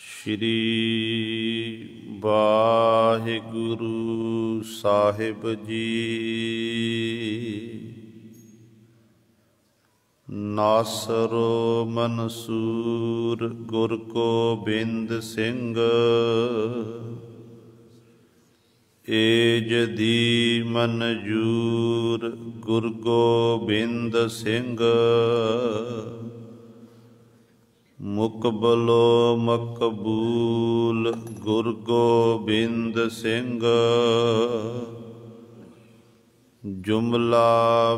श्री वाहिगुरु साहिब जी। नासरो मनसूर गुर Gobind Singh, as the मनजूर गुर गोबिंद सिंह। मुकबलो मकबूल गुर गोबिंद सिंह। जुमला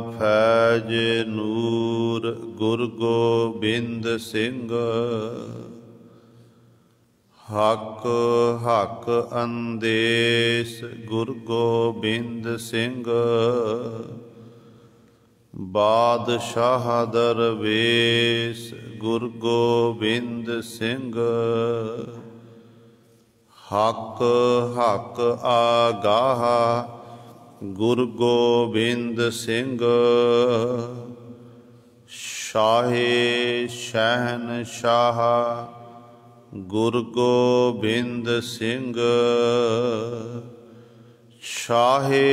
फैज नूर गुर गोबिंद सिंह। हक हक अंदेश गुर गोबिंद सिंह। बादशाह दरवेश गुर गोबिंद सिंह। हक हक आगाह गुर गोबिंद सिंह। शाहे शहनशाह गुर गोबिंद सिंह। शाहे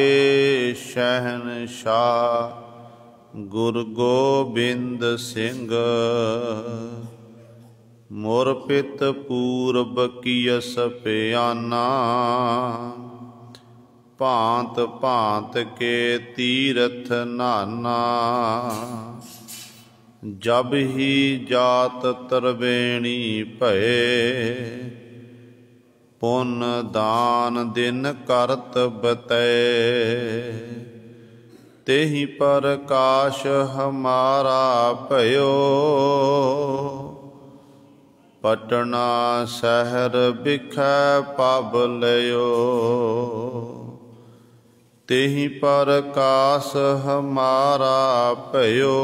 शहनशाह गुर गोबिंद सिंह। मोर पित पूरब कियस प्याना, भांत भांत के तीरथ नाना। जब ही जात तरवेणी भये, पुन दान दिन करत बतै। तेहि प्रकाश हमारा भयो, पटना शहर बिखै पब लयो। तेहि प्रकाश हमारा भयो,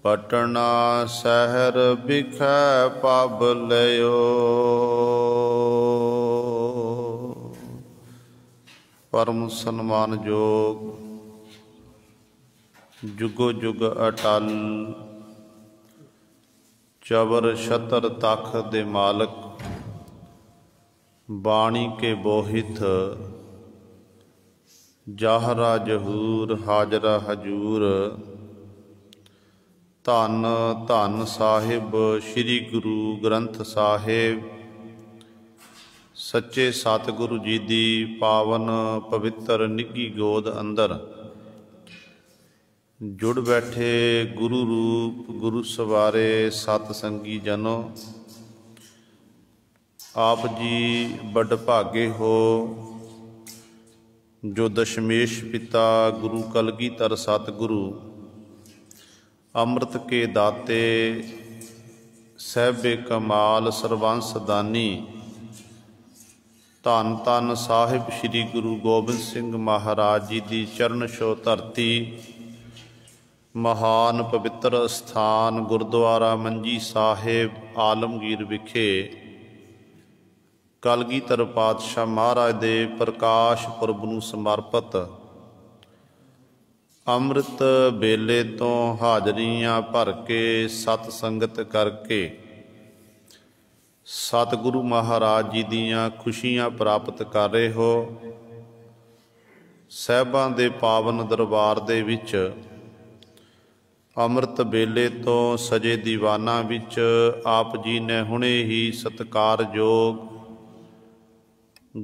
पटना शहर बिखै पब लयो। परम सन्मानयोग जुगो जुग अटल चबर छतर तख दे मालक, बाणी के बोहित जाहरा जहूर हाजरा हजूर। धन धन साहिब श्री गुरु ग्रंथ साहिब, सच्चे सतगुरु जी दी पावन पवित्र निੱਘੀ गोद अंदर जुड़ बैठे गुरु रूप गुरु सवारे सतसंगी जनो। आप जी बड़ भागे हो जो दशमेश पिता गुरु कलगीधर सतगुरु अमृत के दाते सहबे कमाल सरबंस दानी धन धन साहिब श्री गुरु गोबिंद सिंह महाराज जी की चरण छो धरती, महान पवित्र स्थान गुरुद्वारा मंजी साहिब आलमगीर विखे कलगीधर पातशाह महाराज दे प्रकाश पुरब नूं समर्पित अमृत बेले तो हाजरियां भर के सत संगत करके सतगुरु महाराज जी दियां खुशियां प्राप्त कर रहे हो। साहिबां दे पावन दरबार दे विच अमृत बेले तो सजे दीवाना विच आप जी ने हुणे ही सत्कारयोग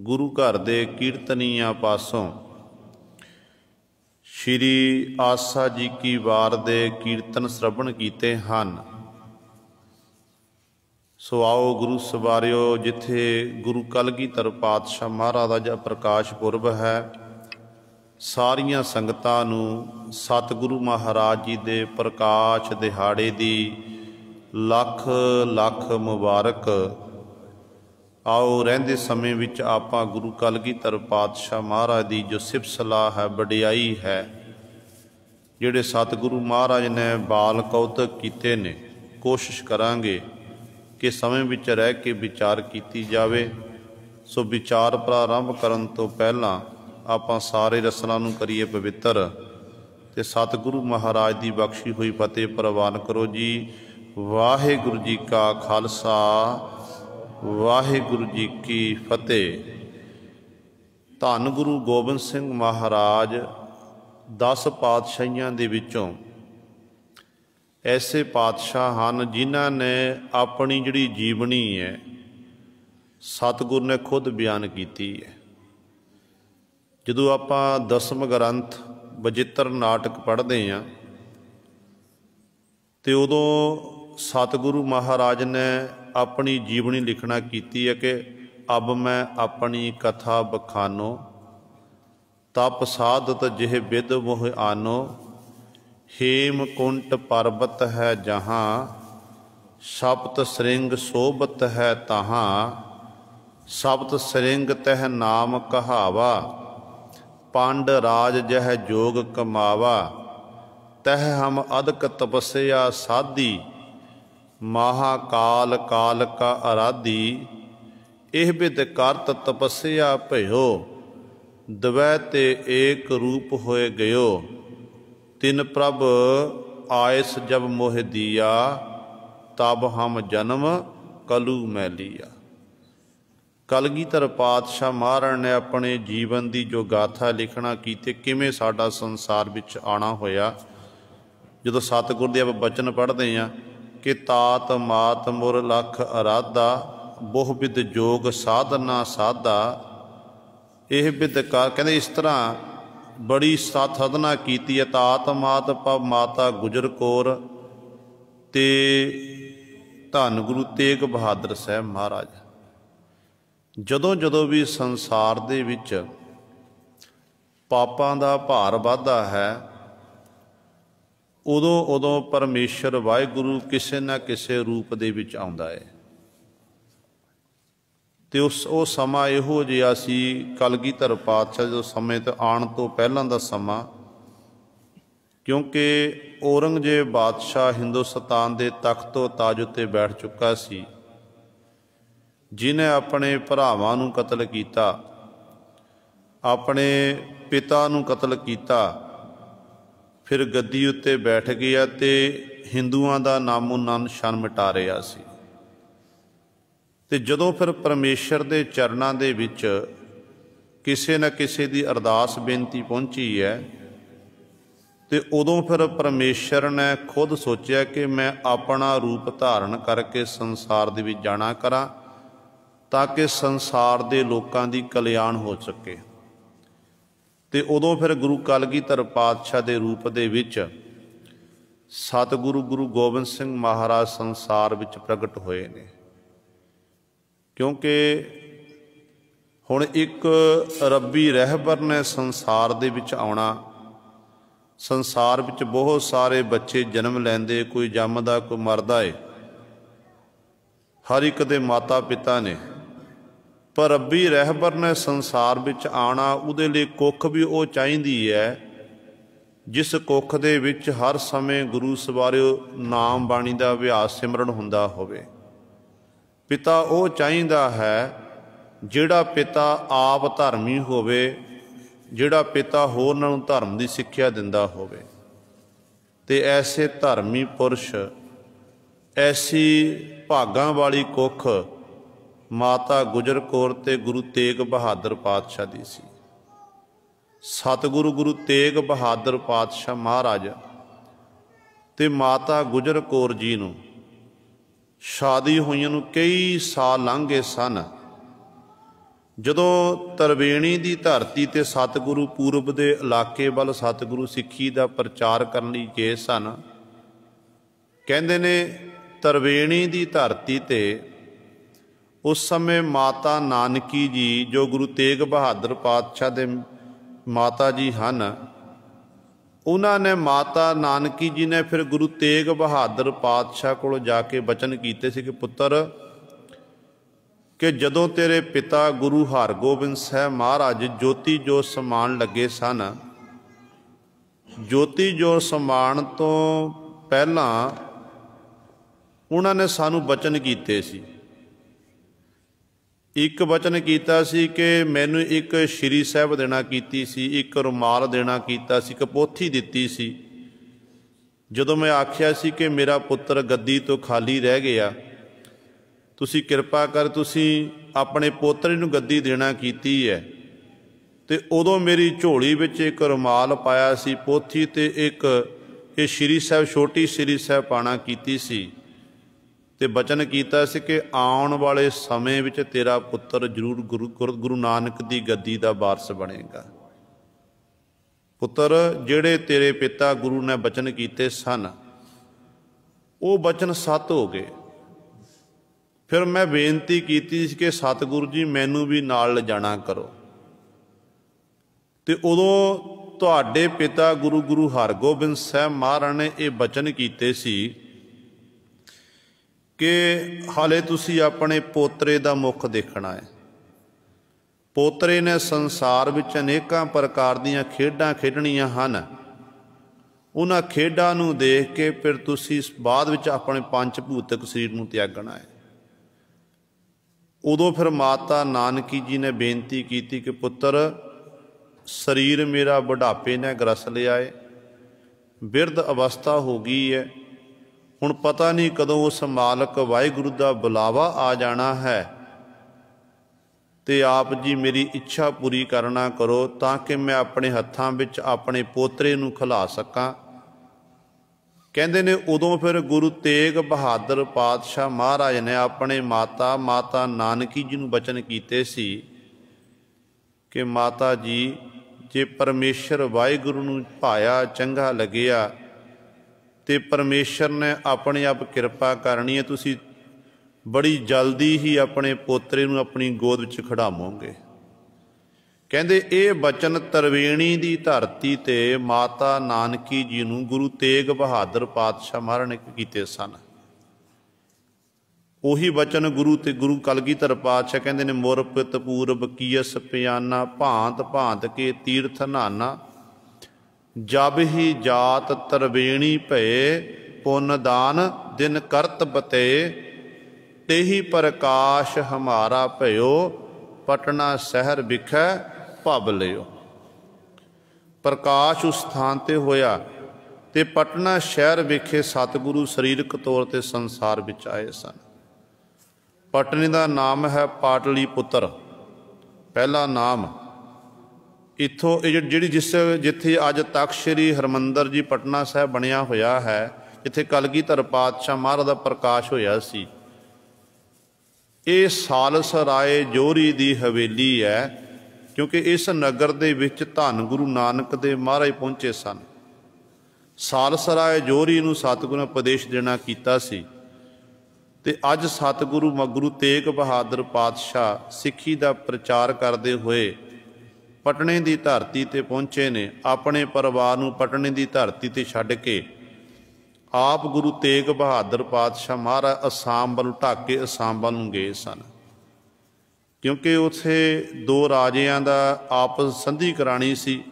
गुरु घर दे कीर्तनियां पासों श्री आसा जी की वार दे कीर्तन श्रवण कीते हन। सो आओ गुरु सवारियो, जिथे गुरु कलगीधर पातशाह महाराज दा प्रकाश पुरब है, सारियां संगतां नूं सतगुरु महाराज जी दे प्रकाश दिहाड़े दी लख लख मुबारक। आओ रहिंदे समय विच आपां गुरु कलगीधर पातशाह महाराज दी जो सिफत सलाह है, वडियाई है, जिहड़े सतगुरु महाराज ने बाल कौतक कीते ने, कोशिश करांगे कि समय विच रह के विचार कीती जावे। सो विचार प्रारंभ करन तो पहला आपां सारे रसना नूं करिए पवित्र ਤੇ ਸਤਿਗੁਰੂ ਮਹਾਰਾਜ ਦੀ ਬਖਸ਼ੀ ਹੋਈ ਫਤਿਹ ਪ੍ਰਵਾਨ ਕਰੋ ਜੀ। ਵਾਹਿਗੁਰੂ ਜੀ ਕਾ ਖਾਲਸਾ, ਵਾਹਿਗੁਰੂ ਜੀ ਕੀ ਫਤਿਹ। ਧੰਨ ਗੁਰੂ ਗੋਬਿੰਦ ਸਿੰਘ ਮਹਾਰਾਜ 10 ਪਾਤਸ਼ਾਹੀਆਂ ਦੇ ਵਿੱਚੋਂ ਐਸੇ ਪਾਤਸ਼ਾਹ ਹਨ ਜਿਨ੍ਹਾਂ ਨੇ ਆਪਣੀ ਜਿਹੜੀ ਜੀਵਨੀ ਹੈ ਸਤਿਗੁਰ ਨੇ ਖੁਦ ਬਿਆਨ ਕੀਤੀ ਹੈ। ਜਦੋਂ ਆਪਾਂ ਦਸਮ ਗ੍ਰੰਥ ਬਚਿੱਤਰ ਨਾਟਕ ਪੜ੍ਹਦੇ ਹਾਂ ਤੇ ਉਦੋਂ ਸਤਿਗੁਰੂ ਮਹਾਰਾਜ ਨੇ ਆਪਣੀ ਜੀਵਨੀ ਲਿਖਣਾ ਕੀਤੀ ਹੈ ਕਿ ਅਬ ਮੈਂ ਆਪਣੀ ਕਥਾ ਬਖਾਨੋ, ਤਪ ਸਾਧਤ ਜਿਹ ਬਿਦ ਮੋਹ ਆਨੋ, ਹੇਮਕੁੰਟ ਪਰਬਤ ਹੈ ਜਹਾਂ, ਸਪਤ ਸ੍ਰਿੰਗ ਸੋਭਤ ਹੈ ਤਹਾਂ, ਸਪਤ ਸ੍ਰਿੰਗ ਤਹ ਨਾਮ ਕਹਾਵਾ, ਪੰਡ ਰਾਜ ਜਹ ਜੋਗ ਕਮਾਵਾ, ਤਹ ਹਮ ਅਦਕ ਤਪੱਸਿਆ ਸਾਧੀ, ਮਹਾਕਾਲ ਕਾਲ ਕਾ ਅਰਾਧੀ, ਇਹ ਬਿਦ ਕਰਤ ਤਪੱਸਿਆ ਭਇਓ, ਦਵੈ ਤੇ ਏਕ ਰੂਪ ਹੋਏ ਗਇਓ, ਤਿਨ ਪ੍ਰਭ ਆਇਸ ਜਬ ਮੋਹ ਦੀਆ, ਤਬ ਹਮ ਜਨਮ ਕਲੂ ਮੈਂ ਲੀਆ। ਕਲਗੀਧਰ ਪਾਤਸ਼ਾਹ ਮਹਾਰਾਜ ਨੇ ਆਪਣੇ ਜੀਵਨ ਦੀ ਜੋ ਗਾਥਾ ਲਿਖਣਾ ਕੀਤੀ, ਕਿਵੇਂ ਸਾਡਾ ਸੰਸਾਰ ਵਿੱਚ ਆਉਣਾ ਹੋਇਆ। ਜਦੋਂ ਸਤਿਗੁਰ ਦੇ ਆਪਾਂ ਬਚਨ ਪੜ੍ਹਦੇ ਹਾਂ ਕਿ ਤਾਤ ਮਾਤ ਮੁਰ ਲਖ ਅਰਾਧਾ, ਬਹੁ ਬਿਦ ਜੋਗ ਸਾਧਨਾ ਸਾਧਾ, ਇਹ ਬਿਦ ਕਰ ਕਹਿੰਦੇ ਇਸ ਤਰ੍ਹਾਂ ਬੜੀ ਸਾਧਨਾ ਕੀਤੀ ਹੈ। ਤਾਤ ਮਾਤ ਪਵ ਮਾਤਾ ਗੁਜਰ ਕੌਰ ਤੇ ਧੰਨ ਗੁਰੂ ਤੇਗ ਬਹਾਦਰ ਸਾਹਿਬ ਮਹਾਰਾਜ। ਜਦੋਂ ਜਦੋਂ ਵੀ ਸੰਸਾਰ ਦੇ ਵਿੱਚ ਪਾਪਾਂ ਦਾ ਭਾਰ ਵੱਧਦਾ ਹੈ, ਉਦੋਂ ਉਦੋਂ ਪਰਮੇਸ਼ਰ ਵਾਹਿਗੁਰੂ ਕਿਸੇ ਨਾ ਕਿਸੇ ਰੂਪ ਦੇ ਵਿੱਚ ਆਉਂਦਾ ਹੈ। ਤੇ ਉਹ ਸਮਾਂ ਇਹੋ ਜਿਹਾ ਸੀ ਕਲਗੀਧਰ ਪਾਤਸ਼ਾਹ ਜੋ ਸਮੇਂ ਤੇ ਆਉਣ ਤੋਂ ਪਹਿਲਾਂ ਦਾ ਸਮਾਂ, ਕਿਉਂਕਿ ਔਰੰਗਜ਼ੇਬ ਬਾਦਸ਼ਾਹ ਹਿੰਦੁਸਤਾਨ ਦੇ ਤਖਤੋ ਤਾਜ ਉੱਤੇ ਬੈਠ ਚੁੱਕਾ ਸੀ, ਜਿਹਨੇ ਆਪਣੇ ਭਰਾਵਾਂ ਨੂੰ ਕਤਲ ਕੀਤਾ, ਆਪਣੇ ਪਿਤਾ ਨੂੰ ਕਤਲ ਕੀਤਾ, ਫਿਰ ਗੱਦੀ ਉੱਤੇ ਬੈਠ ਗਿਆ ਤੇ ਹਿੰਦੂਆਂ ਦਾ ਨਾਮੋ ਨਿਸ਼ਾਨ ਮਿਟਾ ਰਿਹਾ ਸੀ। ਤੇ ਜਦੋਂ ਫਿਰ ਪਰਮੇਸ਼ਰ ਦੇ ਚਰਨਾਂ ਦੇ ਵਿੱਚ ਕਿਸੇ ਨਾ ਕਿਸੇ ਦੀ ਅਰਦਾਸ ਬੇਨਤੀ ਪਹੁੰਚੀ ਹੈ, ਤੇ ਉਦੋਂ ਫਿਰ ਪਰਮੇਸ਼ਰ ਨੇ ਖੁਦ ਸੋਚਿਆ ਕਿ ਮੈਂ ਆਪਣਾ ਰੂਪ ਧਾਰਨ ਕਰਕੇ ਸੰਸਾਰ ਦੇ ਵਿੱਚ ਜਾਣਾ ਕਰਾਂ, ਤਾਂ ਕਿ ਸੰਸਾਰ ਦੇ ਲੋਕਾਂ ਦੀ ਕਲਿਆਣ ਹੋ ਸਕੇ। ਤੇ ਉਦੋਂ ਫਿਰ ਗੁਰੂ ਕਲਗੀਧਰ ਪਾਤਸ਼ਾਹ ਦੇ ਰੂਪ ਦੇ ਵਿੱਚ ਸਤਿਗੁਰੂ ਗੁਰੂ ਗੋਬਿੰਦ ਸਿੰਘ ਮਹਾਰਾਜ ਸੰਸਾਰ ਵਿੱਚ ਪ੍ਰਗਟ ਹੋਏ ਨੇ। ਕਿਉਂਕਿ ਹੁਣ ਇੱਕ ਰੱਬੀ ਰਹਿਬਰ ਨੇ ਸੰਸਾਰ ਦੇ ਵਿੱਚ ਆਉਣਾ। ਸੰਸਾਰ ਵਿੱਚ ਬਹੁਤ ਸਾਰੇ ਬੱਚੇ ਜਨਮ ਲੈਂਦੇ, ਕੋਈ ਜੰਮਦਾ ਕੋਈ ਮਰਦਾ ਏ, ਹਰ ਇੱਕ ਦੇ ਮਾਤਾ ਪਿਤਾ ਨੇ, ਪਰ ਰੱਬੀ ਰਹਿਬਰ ਨੇ ਸੰਸਾਰ ਵਿੱਚ ਆਉਣਾ, ਉਹਦੇ ਲਈ ਕੁੱਖ ਵੀ ਉਹ ਚਾਹੀਦੀ ਹੈ ਜਿਸ ਕੁੱਖ ਦੇ ਵਿੱਚ ਹਰ ਸਮੇਂ ਗੁਰੂ ਸਵਾਰਿਓ ਨਾਮ ਬਾਣੀ ਦਾ ਅਭਿਆਸ ਸਿਮਰਨ ਹੁੰਦਾ ਹੋਵੇ। ਪਿਤਾ ਉਹ ਚਾਹੀਦਾ ਹੈ ਜਿਹੜਾ ਪਿਤਾ ਆਪ ਧਰਮੀ ਹੋਵੇ, ਜਿਹੜਾ ਪਿਤਾ ਹੋਰਨਾਂ ਨੂੰ ਧਰਮ ਦੀ ਸਿੱਖਿਆ ਦਿੰਦਾ ਹੋਵੇ। ਤੇ ਐਸੇ ਧਰਮੀ ਪੁਰਸ਼, ਐਸੀ ਭਾਗਾਂ ਵਾਲੀ ਕੁੱਖ ਮਾਤਾ ਗੁਜਰ ਕੌਰ ਤੇ ਗੁਰੂ ਤੇਗ ਬਹਾਦਰ ਪਾਤਸ਼ਾਹ ਦੀ ਸੀ। ਸਤਿਗੁਰੂ ਗੁਰੂ ਤੇਗ ਬਹਾਦਰ ਪਾਤਸ਼ਾਹ ਮਹਾਰਾਜ ਤੇ ਮਾਤਾ ਗੁਜਰ ਕੌਰ ਜੀ ਨੂੰ ਸ਼ਾਦੀ ਹੋਈਆਂ ਨੂੰ ਕਈ ਸਾਲ ਲੰਘ ਗਏ ਸਨ। ਜਦੋਂ ਤਰਵੇਣੀ ਦੀ ਧਰਤੀ ਤੇ ਸਤਿਗੁਰੂ ਪੂਰਬ ਦੇ ਇਲਾਕੇ ਵੱਲ ਸਤਿਗੁਰੂ ਸਿੱਖੀ ਦਾ ਪ੍ਰਚਾਰ ਕਰਨ ਲਈ ਗਏ ਸਨ। ਕਹਿੰਦੇ ਨੇ ਤਰਵੇਣੀ ਦੀ ਧਰਤੀ ਤੇ ਉਸ ਸਮੇਂ ਮਾਤਾ ਨਾਨਕੀ ਜੀ, ਜੋ ਗੁਰੂ ਤੇਗ ਬਹਾਦਰ ਪਾਤਸ਼ਾਹ ਦੇ ਮਾਤਾ ਜੀ ਹਨ, ਉਹਨਾਂ ਨੇ ਮਾਤਾ ਨਾਨਕੀ ਜੀ ਨੇ ਫਿਰ ਗੁਰੂ ਤੇਗ ਬਹਾਦਰ ਪਾਤਸ਼ਾਹ ਕੋਲ ਜਾ ਕੇ ਬਚਨ ਕੀਤੇ ਸੀ ਕਿ ਪੁੱਤਰ, ਕਿ ਜਦੋਂ ਤੇਰੇ ਪਿਤਾ ਗੁਰੂ ਹਰਗੋਬਿੰਦ ਸਾਹਿਬ ਮਹਾਰਾਜ ਜੋਤੀ ਜੋਤ ਸਮਾਉਣ ਲੱਗੇ ਸਨ, ਜੋਤੀ ਜੋਤ ਸਮਾਉਣ ਤੋਂ ਪਹਿਲਾਂ ਉਹਨਾਂ ਨੇ ਸਾਨੂੰ ਬਚਨ ਕੀਤੇ ਸੀ। ਇੱਕ ਵਚਨ ਕੀਤਾ ਸੀ ਕਿ ਮੈਨੂੰ ਇੱਕ ਸ਼੍ਰੀ ਸਾਹਿਬ ਦੇਣਾ ਕੀਤੀ ਸੀ, ਇੱਕ ਰੁਮਾਲ ਦੇਣਾ ਕੀਤਾ ਸੀ, ਇੱਕ ਪੋਥੀ ਦਿੱਤੀ ਸੀ। ਜਦੋਂ ਮੈਂ ਆਖਿਆ ਸੀ ਕਿ ਮੇਰਾ ਪੁੱਤਰ ਗੱਦੀ ਤੋਂ ਖਾਲੀ ਰਹਿ ਗਿਆ, ਤੁਸੀਂ ਕਿਰਪਾ ਕਰ ਤੁਸੀਂ ਆਪਣੇ ਪੋਤਰੇ ਨੂੰ ਗੱਦੀ ਦੇਣਾ ਕੀਤੀ ਹੈ, ਤੇ ਉਦੋਂ ਮੇਰੀ ਝੋਲੀ ਵਿੱਚ ਇੱਕ ਰੁਮਾਲ ਪਾਇਆ ਸੀ, ਪੋਥੀ ਤੇ ਇੱਕ ਇਹ ਸ਼੍ਰੀ ਸਾਹਿਬ, ਛੋਟੀ ਸ਼੍ਰੀ ਸਾਹਿਬ ਪਾਣਾ ਕੀਤੀ ਸੀ, ਤੇ ਬਚਨ ਕੀਤਾ ਸੀ ਕਿ ਆਉਣ ਵਾਲੇ ਸਮੇਂ ਵਿੱਚ ਤੇਰਾ ਪੁੱਤਰ ਜ਼ਰੂਰ ਗੁਰੂ ਨਾਨਕ ਦੀ ਗੱਦੀ ਦਾ ਵਾਰਸ ਬਣੇਗਾ। ਪੁੱਤਰ ਜਿਹੜੇ ਤੇਰੇ ਪਿਤਾ ਗੁਰੂ ਨੇ ਬਚਨ ਕੀਤੇ ਸਨ, ਉਹ ਬਚਨ ਸੱਤ ਹੋ ਗਏ। ਫਿਰ ਮੈਂ ਬੇਨਤੀ ਕੀਤੀ ਸੀ ਕਿ ਸਤਿਗੁਰੂ ਜੀ ਮੈਨੂੰ ਵੀ ਨਾਲ ਲਿਜਾਣਾ ਕਰੋ, ਤੇ ਉਦੋਂ ਤੁਹਾਡੇ ਪਿਤਾ ਗੁਰੂ ਹਰਗੋਬਿੰਦ ਸਾਹਿਬ ਮਹਾਰਾਜ ਨੇ ਇਹ ਬਚਨ ਕੀਤੇ ਸੀ ਕਿ ਹਾਲੇ ਤੁਸੀਂ ਆਪਣੇ ਪੋਤਰੇ ਦਾ ਮੁੱਖ ਦੇਖਣਾ ਹੈ। ਪੋਤਰੇ ਨੇ ਸੰਸਾਰ ਵਿੱਚ ਅਨੇਕਾਂ ਪ੍ਰਕਾਰ ਦੀਆਂ ਖੇਡਾਂ ਖੇਡਣੀਆਂ ਹਨ, ਉਹਨਾਂ ਖੇਡਾਂ ਨੂੰ ਦੇਖ ਕੇ ਫਿਰ ਤੁਸੀਂ ਬਾਅਦ ਵਿੱਚ ਆਪਣੇ ਪੰਜ ਭੂਤਿਕ ਸਰੀਰ ਨੂੰ ਤਿਆਗਣਾ ਹੈ। ਉਦੋਂ ਫਿਰ ਮਾਤਾ ਨਾਨਕੀ ਜੀ ਨੇ ਬੇਨਤੀ ਕੀਤੀ ਕਿ ਪੁੱਤਰ, ਸਰੀਰ ਮੇਰਾ ਬੁਢਾਪੇ ਨੇ ਗਰਸ ਲਿਆ ਹੈ, ਬਿਰਧ ਅਵਸਥਾ ਹੋ ਗਈ ਹੈ, ਹੁਣ ਪਤਾ ਨਹੀਂ ਕਦੋਂ ਉਸ ਮਾਲਕ ਵਾਹਿਗੁਰੂ ਦਾ ਬੁਲਾਵਾ ਆ ਜਾਣਾ ਹੈ, ਤੇ ਆਪ ਜੀ ਮੇਰੀ ਇੱਛਾ ਪੂਰੀ ਕਰਨਾ ਕਰੋ ਤਾਂ ਕਿ ਮੈਂ ਆਪਣੇ ਹੱਥਾਂ ਵਿੱਚ ਆਪਣੇ ਪੋਤਰੇ ਨੂੰ ਖਿਲਾ ਸਕਾਂ। ਕਹਿੰਦੇ ਨੇ ਉਦੋਂ ਫਿਰ ਗੁਰੂ ਤੇਗ ਬਹਾਦਰ ਪਾਤਸ਼ਾਹ ਮਹਾਰਾਜ ਨੇ ਆਪਣੇ ਮਾਤਾ ਨਾਨਕੀ ਜੀ ਨੂੰ ਬਚਨ ਕੀਤੇ ਸੀ ਕਿ ਮਾਤਾ ਜੀ, ਜੇ ਪਰਮੇਸ਼ਰ ਵਾਹਿਗੁਰੂ ਨੂੰ ਭਾਇਆ ਚੰਗਾ ਲੱਗਿਆ ਤੇ ਪਰਮੇਸ਼ਰ ਨੇ ਆਪਣੇ ਆਪ ਕਿਰਪਾ ਕਰਨੀ ਹੈ, ਤੁਸੀਂ ਬੜੀ ਜਲਦੀ ਹੀ ਆਪਣੇ ਪੋਤਰੇ ਨੂੰ ਆਪਣੀ ਗੋਦ ਵਿੱਚ ਖਿਡਾਵੋਗੇ। ਕਹਿੰਦੇ ਇਹ ਬਚਨ ਤਰਵੇਣੀ ਦੀ ਧਰਤੀ ਤੇ ਮਾਤਾ ਨਾਨਕੀ ਜੀ ਨੂੰ ਗੁਰੂ ਤੇਗ ਬਹਾਦਰ ਪਾਤਸ਼ਾਹ ਮਹਾਰਾਜ ਨੇ ਕੀਤੇ ਸਨ। ਉਹੀ ਬਚਨ ਗੁਰੂ ਕਲਗੀਧਰ ਪਾਤਸ਼ਾਹ ਕਹਿੰਦੇ ਨੇ, ਮੁਰ ਪਿਤ ਪੂਰਬ ਕੀਸ ਪਿਆਨਾ, ਭਾਂਤ ਭਾਂਤ ਕੇ ਤੀਰਥ ਨਾਨਾ, ਜਬ ਹੀ ਜਾਤ ਤਰਵੇਣੀ ਭਏ, ਪੁੰਨ ਦਾਨ ਦਿਨ ਕਰਤ ਬਤੇ, ਤੇਹੀ ਪ੍ਰਕਾਸ਼ ਹਮਾਰਾ ਭਇਓ, ਪਟਨਾ ਸ਼ਹਿਰ ਵਿਖੇ ਭਵ ਲਿਓ। ਪ੍ਰਕਾਸ਼ ਉਸ ਸਥਾਨ ਤੇ ਹੋਇਆ ਤੇ ਪਟਨਾ ਸ਼ਹਿਰ ਵਿਖੇ ਸਤਿਗੁਰੂ ਸਰੀਰਕ ਤੌਰ ਤੇ ਸੰਸਾਰ ਵਿੱਚ ਆਏ ਸਨ। ਪਟਨੇ ਦਾ ਨਾਮ ਹੈ ਪਾਟਲੀ ਪੁੱਤਰ, ਪਹਿਲਾ ਨਾਮ। ਇੱਥੋਂ ਇਹ ਜਿੱਥੇ ਅੱਜ ਤਖਤ ਸ੍ਰੀ ਹਰਿਮੰਦਰ ਜੀ ਪਟਨਾ ਸਾਹਿਬ ਬਣਿਆ ਹੋਇਆ ਹੈ, ਜਿੱਥੇ ਕਲਗੀਧਰ ਪਾਤਸ਼ਾਹ ਮਹਾਰਾਜ ਦਾ ਪ੍ਰਕਾਸ਼ ਹੋਇਆ ਸੀ, ਇਹ ਸਾਲਸ ਰਾਏ ਜੋਹਰੀ ਦੀ ਹਵੇਲੀ ਹੈ, ਕਿਉਂਕਿ ਇਸ ਨਗਰ ਦੇ ਵਿੱਚ ਧੰਨ ਗੁਰੂ ਨਾਨਕ ਦੇਵ ਮਹਾਰਾਜ ਪਹੁੰਚੇ ਸਨ। ਸਾਲਸ ਰਾਏ ਜੋਹਰੀ ਨੂੰ ਸਤਿਗੁਰੂ ਨੇ ਉਪਦੇਸ਼ ਦੇਣਾ ਕੀਤਾ ਸੀ, ਤੇ ਅੱਜ ਗੁਰੂ ਤੇਗ ਬਹਾਦਰ ਪਾਤਸ਼ਾਹ ਸਿੱਖੀ ਦਾ ਪ੍ਰਚਾਰ ਕਰਦੇ ਹੋਏ ਪਟਨੇ ਦੀ ਧਰਤੀ ਤੇ ਪਹੁੰਚੇ ਨੇ। ਆਪਣੇ ਪਰਿਵਾਰ ਨੂੰ ਪਟਨੇ ਦੀ ਧਰਤੀ ਤੇ ਛੱਡ ਕੇ ਆਪ ਗੁਰੂ ਤੇਗ ਬਹਾਦਰ ਪਾਤਸ਼ਾਹ ਮਹਾਰਾਜ ਅਸਾਮ ਵੱਲ ਢਾਕੇ ਅਸਾਮ ਵੱਲ ਨੂੰ ਗਏ ਸਨ, ਕਿਉਂਕਿ ਉੱਥੇ ਦੋ ਰਾਜਿਆਂ ਦਾ ਆਪਸ ਸੰਧੀ ਕਰਾਣੀ ਸੀ।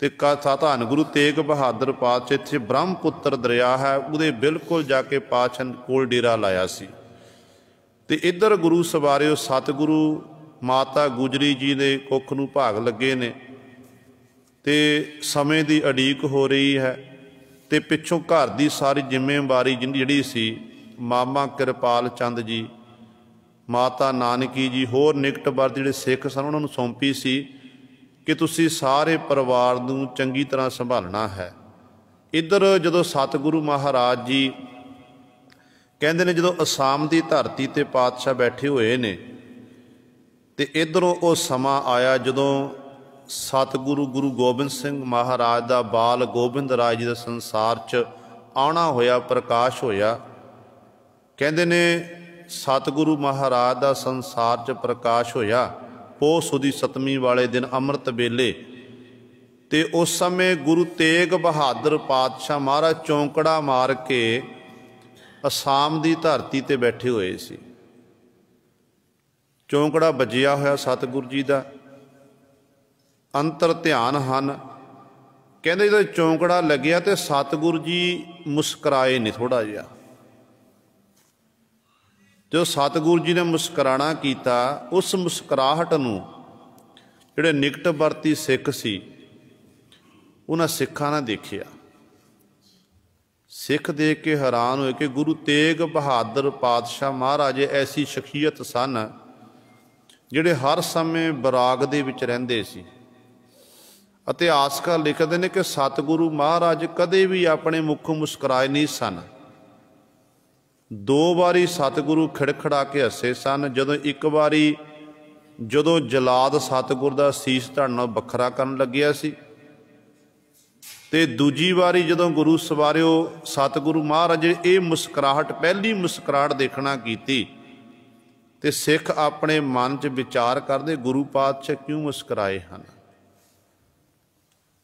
ਤੇ ਧੰਨ ਗੁਰੂ ਤੇਗ ਬਹਾਦਰ ਪਾਤਸ਼ਾਹ ਇੱਥੇ ਬ੍ਰਹਮਪੁੱਤਰ ਦਰਿਆ ਹੈ, ਉਹਦੇ ਬਿਲਕੁਲ ਜਾ ਕੇ ਪਾਤਸ਼ਾਹ ਕੋਲ ਡੇਰਾ ਲਾਇਆ ਸੀ। ਤੇ ਇੱਧਰ ਗੁਰੂ ਸਵਾਰਿਓ ਸਤਿਗੁਰੂ ਮਾਤਾ ਗੁਜਰੀ ਜੀ ਦੇ ਕੁੱਖ ਨੂੰ ਭਾਗ ਲੱਗੇ ਨੇ, ਤੇ ਸਮੇਂ ਦੀ ਉਡੀਕ ਹੋ ਰਹੀ ਹੈ, ਤੇ ਪਿੱਛੋਂ ਘਰ ਦੀ ਸਾਰੀ ਜ਼ਿੰਮੇਵਾਰੀ ਜਿਹੜੀ ਸੀ ਮਾਮਾ ਕਿਰਪਾਲ ਚੰਦ ਜੀ, ਮਾਤਾ ਨਾਨਕੀ ਜੀ, ਹੋਰ ਨਿਕਟ ਵਰਗ ਜਿਹੜੇ ਸਿੱਖ ਸਨ ਉਹਨਾਂ ਨੂੰ ਸੌਂਪੀ ਸੀ ਕਿ ਤੁਸੀਂ ਸਾਰੇ ਪਰਿਵਾਰ ਨੂੰ ਚੰਗੀ ਤਰ੍ਹਾਂ ਸੰਭਾਲਣਾ ਹੈ। ਇੱਧਰ ਜਦੋਂ ਸਤਿਗੁਰੂ ਮਹਾਰਾਜ ਜੀ ਕਹਿੰਦੇ ਨੇ, ਜਦੋਂ ਅਸਾਮ ਦੀ ਧਰਤੀ ਤੇ ਪਾਤਸ਼ਾਹ ਬੈਠੇ ਹੋਏ ਨੇ, ਤੇ ਇੱਧਰੋਂ ਉਹ ਸਮਾਂ ਆਇਆ ਜਦੋਂ ਸਤਿਗੁਰੂ ਗੁਰੂ ਗੋਬਿੰਦ ਸਿੰਘ ਮਹਾਰਾਜ ਦਾ ਬਾਲ ਗੋਬਿੰਦ ਰਾਜ ਜੀ ਦਾ ਸੰਸਾਰ 'ਚ ਆਉਣਾ ਹੋਇਆ, ਪ੍ਰਕਾਸ਼ ਹੋਇਆ। ਕਹਿੰਦੇ ਨੇ ਸਤਿਗੁਰੂ ਮਹਾਰਾਜ ਦਾ ਸੰਸਾਰ 'ਚ ਪ੍ਰਕਾਸ਼ ਹੋਇਆ ਪੋਹ ਸੁਦੀ ਸਤਵੀਂ ਵਾਲੇ ਦਿਨ ਅੰਮ੍ਰਿਤ ਵੇਲੇ, ਤੇ ਉਸ ਸਮੇਂ ਗੁਰੂ ਤੇਗ ਬਹਾਦਰ ਪਾਤਸ਼ਾਹ ਮਹਾਰਾਜ ਚੌਂਕੜਾ ਮਾਰ ਕੇ ਅਸਾਮ ਦੀ ਧਰਤੀ ਤੇ ਬੈਠੇ ਹੋਏ ਸੀ। ਚੌਂਕੜਾ ਵੱਜਿਆ ਹੋਇਆ ਸਤਿਗੁਰੂ ਜੀ ਦਾ, ਅੰਤਰ ਧਿਆਨ ਹਨ। ਕਹਿੰਦੇ ਜਦੋਂ ਚੌਂਕੜਾ ਲੱਗਿਆ ਤੇ ਸਤਿਗੁਰੂ ਜੀ ਮੁਸਕਰਾਏ ਨੇ ਥੋੜ੍ਹਾ ਜਿਹਾ, जो सतगुरु जी ने मुस्कराना कीता, उस मुस्कराहट नूं जिहड़े निकटवर्ती सिख सी उन्हां सिखां ने देखिया। सिख देख के हैरान होए कि गुरु तेग बहादुर पातशाह महाराज ऐसी शख्सियत सन जिहड़े हर समय बराग दे विच रहिंदे सी। इतिहासकार लिखते हैं कि सतगुरु महाराज कदे भी अपने मुखों मुस्कुराए नहीं सन। 2 वारी सतगुरु खिड़खड़ा के हसे सन। जदों एक बारी जदों जलाद सतगुर का सीस धड़ नाल बखरा करन लग्या सी, ते दूजी वारी जदों गुरु सवारियो सतगुरु महाराज ये मुस्कुराहट पहली मुस्कुराहट देखना कीती, ते सिख अपने मन च विचार करते गुरु पातशाह क्यों मुस्कुराए हैं।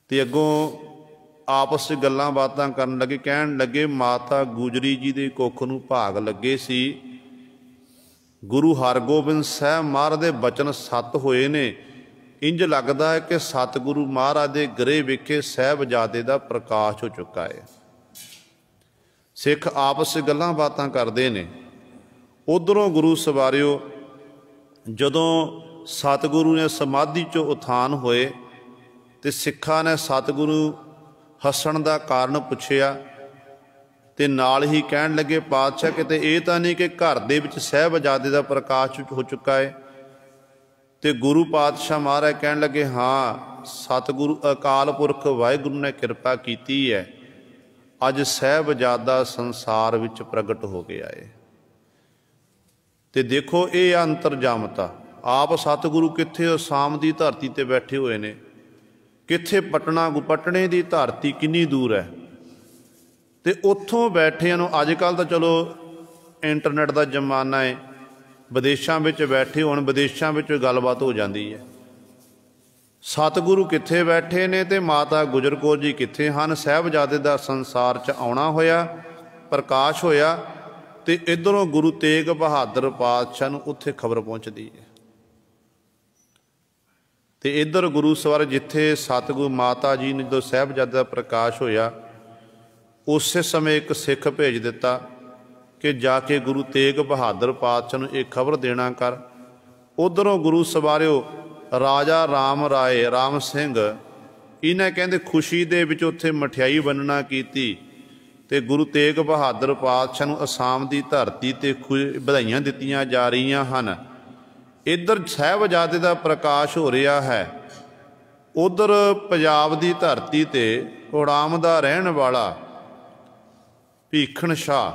ते अगों आपस च गल्लां बातां करन लगे, कहन लगे माता गुजरी जी दे कुख नूं भाग लगे सी, गुरु हरगोबिंद साहब महाराज दे बचन सत होए ने। इंज लगता है कि सतगुरु महाराज दे गृह विखे साहिबजादे दा प्रकाश हो चुका है। सिख आपस च गल्लां बातां करदे ने। उधरों गुरु सवारियो जदों सतगुरु ने समाधि चों उत्थान होए ते सिखां ने सतगुरु हसण दा कारण पुछया, ते नाल ही कहण लगे पातशाह किते ये तां नहीं कि घर दे विच साहिबजादे दा प्रकाश हो चुका है। ते गुरु पातशाह महाराज कहण लगे हाँ, सतगुरु अकाल पुरख वाहिगुरु ने कृपा कीती है, अज साहिबजादा संसार विच प्रगट हो गया है। ते देखो ये अंतरजामता आप सतगुरु कित्थे असाम की धरती ते बैठे हुए ने, कित्थे पटने की धरती किन्नी दूर है, ते उत्थों बैठे अजकल तो चलो इंटरनेट का जमाना है, विदेशों में बैठे होण विदेशों में गलबात हो जाती है। सतगुरु कित्थे बैठे ने ते माता गुजर कौर जी कित्थे हैं, साहिबजादे दा संसार च आउणा होया, प्रकाश होया, ते इधरों गुरु तेग बहादुर पातशाह नूं उत्थे खबर पहुँचती है। ते इधर गुरु सवार जिथे सतगुरु माता जी ने जो साहिबजादा प्रकाश होया, उस समय एक सिख भेज दिता कि जाके गुरु तेग बहादुर पातशाह नूं एक खबर देना कर। उधरों गुरु सवारियो राजा राम राय राम सिंह इन्हें कहते खुशी दे विच उत्थे मठियाई बनना कीती, ते गुरु तेग बहादुर पातशाह नूं असाम की धरती ते बधाइयां दित्तियां जा रही हैं। इधर साहिबजादे का प्रकाश हो रहा है, उधर पंजाब की धरती ते उड़ाम का रहन वाला भीखण शाह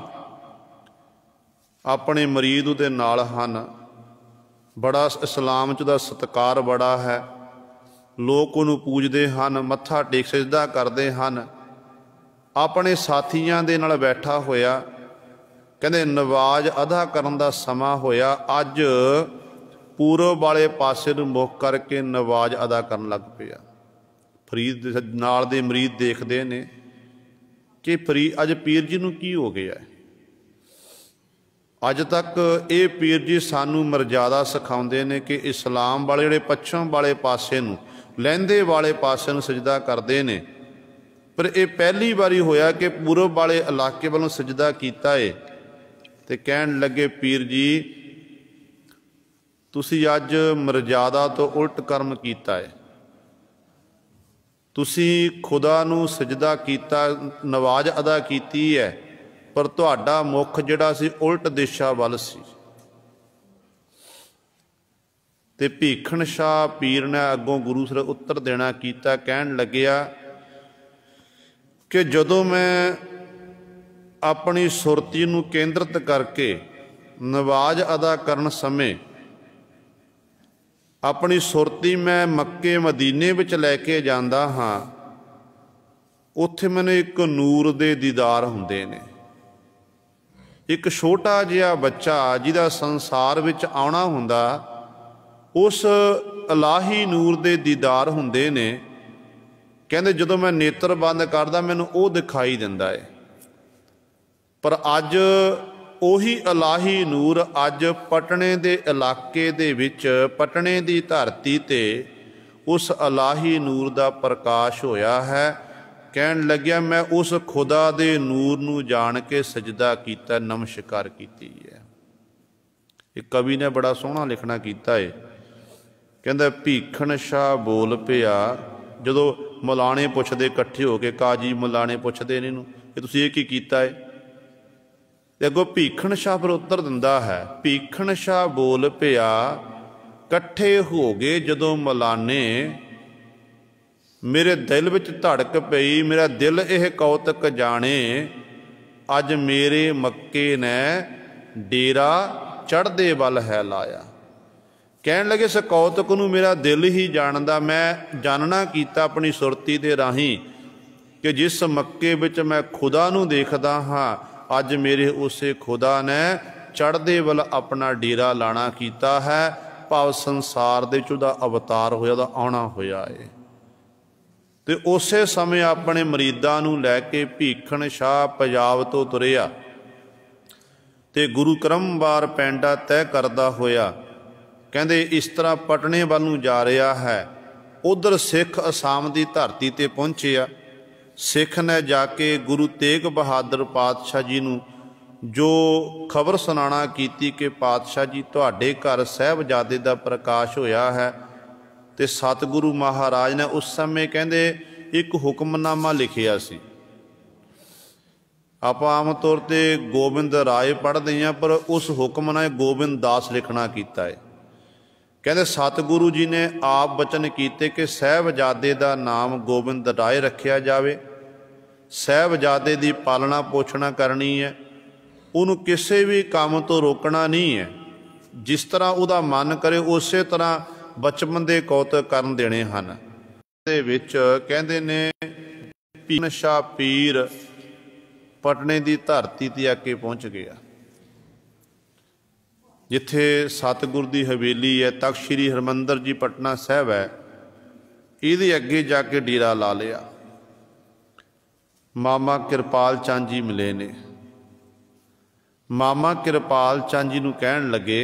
अपने मरीद उहदे नाल हन। बड़ा इस्लाम च दा सत्कार बड़ा है, लोग उहनूं पूजदे हन, मत्था टेक सजदा करदे हन। अपने साथियां दे नाल बैठा होया, कहंदे नवाज अदा करन दा समा होया, अज पूरब वाले पासे नूं मुख करके नवाज अदा करन लग पिया। फरीद नाल दे मरीद देखदे ने कि अज पीर जी नूं की हो गया है। अज तक ये पीर जी सानू मर्यादा सिखाउंदे ने कि इस्लाम वाले जिहड़े पश्चिम वाले पासे नूं लਹਿੰਦੇ वाले पासे नूं सजदा करते ने, पर यह पहली बारी होया कि पूरब वाले इलाके वालों सजदा कीता है। ते कहण लगे पीर जी तुसी अज मर्यादा तो उल्ट कर्म कीता है, तुसी खुदा नूं सजदा कीता, नवाज अदा कीती है, पर तुहाडा मुख जिहड़ा सी उल्ट दिशा वल सी। ते भीखण शाह पीर ने अगों गुरु सिर उत्तर देना कीता, कहण लग्या कि जदों मैं अपनी सुरती नूं केंद्रित करके नवाज अदा करन समय अपनी सुरती मैं मक्के मदीने विच लैके जांदा हाँ, उत्थे मैनूं एक नूर दे दीदार हुंदे ने। एक छोटा जिहा बच्चा जिहदा संसार विच आउणा हुंदा, उस इलाही नूर दे दीदार हुंदे ने। कहंदे जदों मैं नेत्र बंद करदा मैनूं वो दिखाई दिंदा है, पर अज उही इलाही नूर अज पटने दे इलाके दे विच पटने दी धरती ते उस इलाही नूर दा प्रकाश होया है। कहण लग्या मैं उस खुदा दे नूर नूं जाण के सजदा कीता, नमस्कार कीती है। एक कवि ने बड़ा सोहना लिखना कीता है, कहता भीखण शाह बोल पिया जदों मलाने पुछदे इकट्ठे हो के, काजी मलाने पुछदे ने इहनूं कि तुसीं इह की कीता है, ते अगों भीखण शाह फिर उत्तर दिंदा है, भीखण शाह बोल पिया इकट्ठे हो गए जदों मलाने, मेरे दिल विच धड़क पई, मेरा दिल यह कौतक जाने, अज मेरे मक्के ने डेरा चढ़दे वल है लाया। कहण लगे इस कौतक नूं मेरा दिल ही जानदा, मैं जानना कीता अपनी सुरती दे राहीं कि जिस मक्के विच मैं खुदा नूं देखदा हाँ, अज मेरे उसे खुदा ने चढ़दे वल अपना डेरा लाना कीता है। भाव संसार दे विच उहदा अवतार होया, उहदा आउणा होया है। ते उसे समय अपने मरीदां नूं लैके भीखण शाह पंजाब तो तुरिया ते गुरु क्रमवार पैंडा तय करदा होया, कहंदे इस तरह पटने वल नूं जा रहा है। उधर सिख असाम की धरती ते पहुंचिया। सिख ने जाके गुरु तेग बहादुर पातशाह जी नूं जो खबर सुनाना कीती कि पातशाह जी तुहाडे घर साहिबजादे दा प्रकाश होया है। ते सतगुरु महाराज ने उस समय कहंदे एक हुक्मनामा लिखिया सी। आप आम तौर पर गोबिंद राय पढ़ते हैं, पर उस हुक्म ने गोबिंद दास लिखना कीता है। कहते सतगुरु जी ने आप वचन कीते कि साहिबजादे का नाम गोबिंद राय रखिया जाए। साहिबजादे की पालना पोषणा करनी है, उन्होंने किसी भी काम तो रोकना नहीं है। जिस तरह उसका मन करे उस तरह बचपन के कौतक करन देने हैं। कहते ने भीखण शाह पीर पटने की धरती ते आके पहुँच गया, जिथे सतगुर की हवेली है। तख्त श्री हरमंदर जी पटना साहब है, ये अगे जाके डेरा ला लिया। मामा कृपाल चंद जी मिले ने। मामा कृपाल चंद जी नूं कहण लगे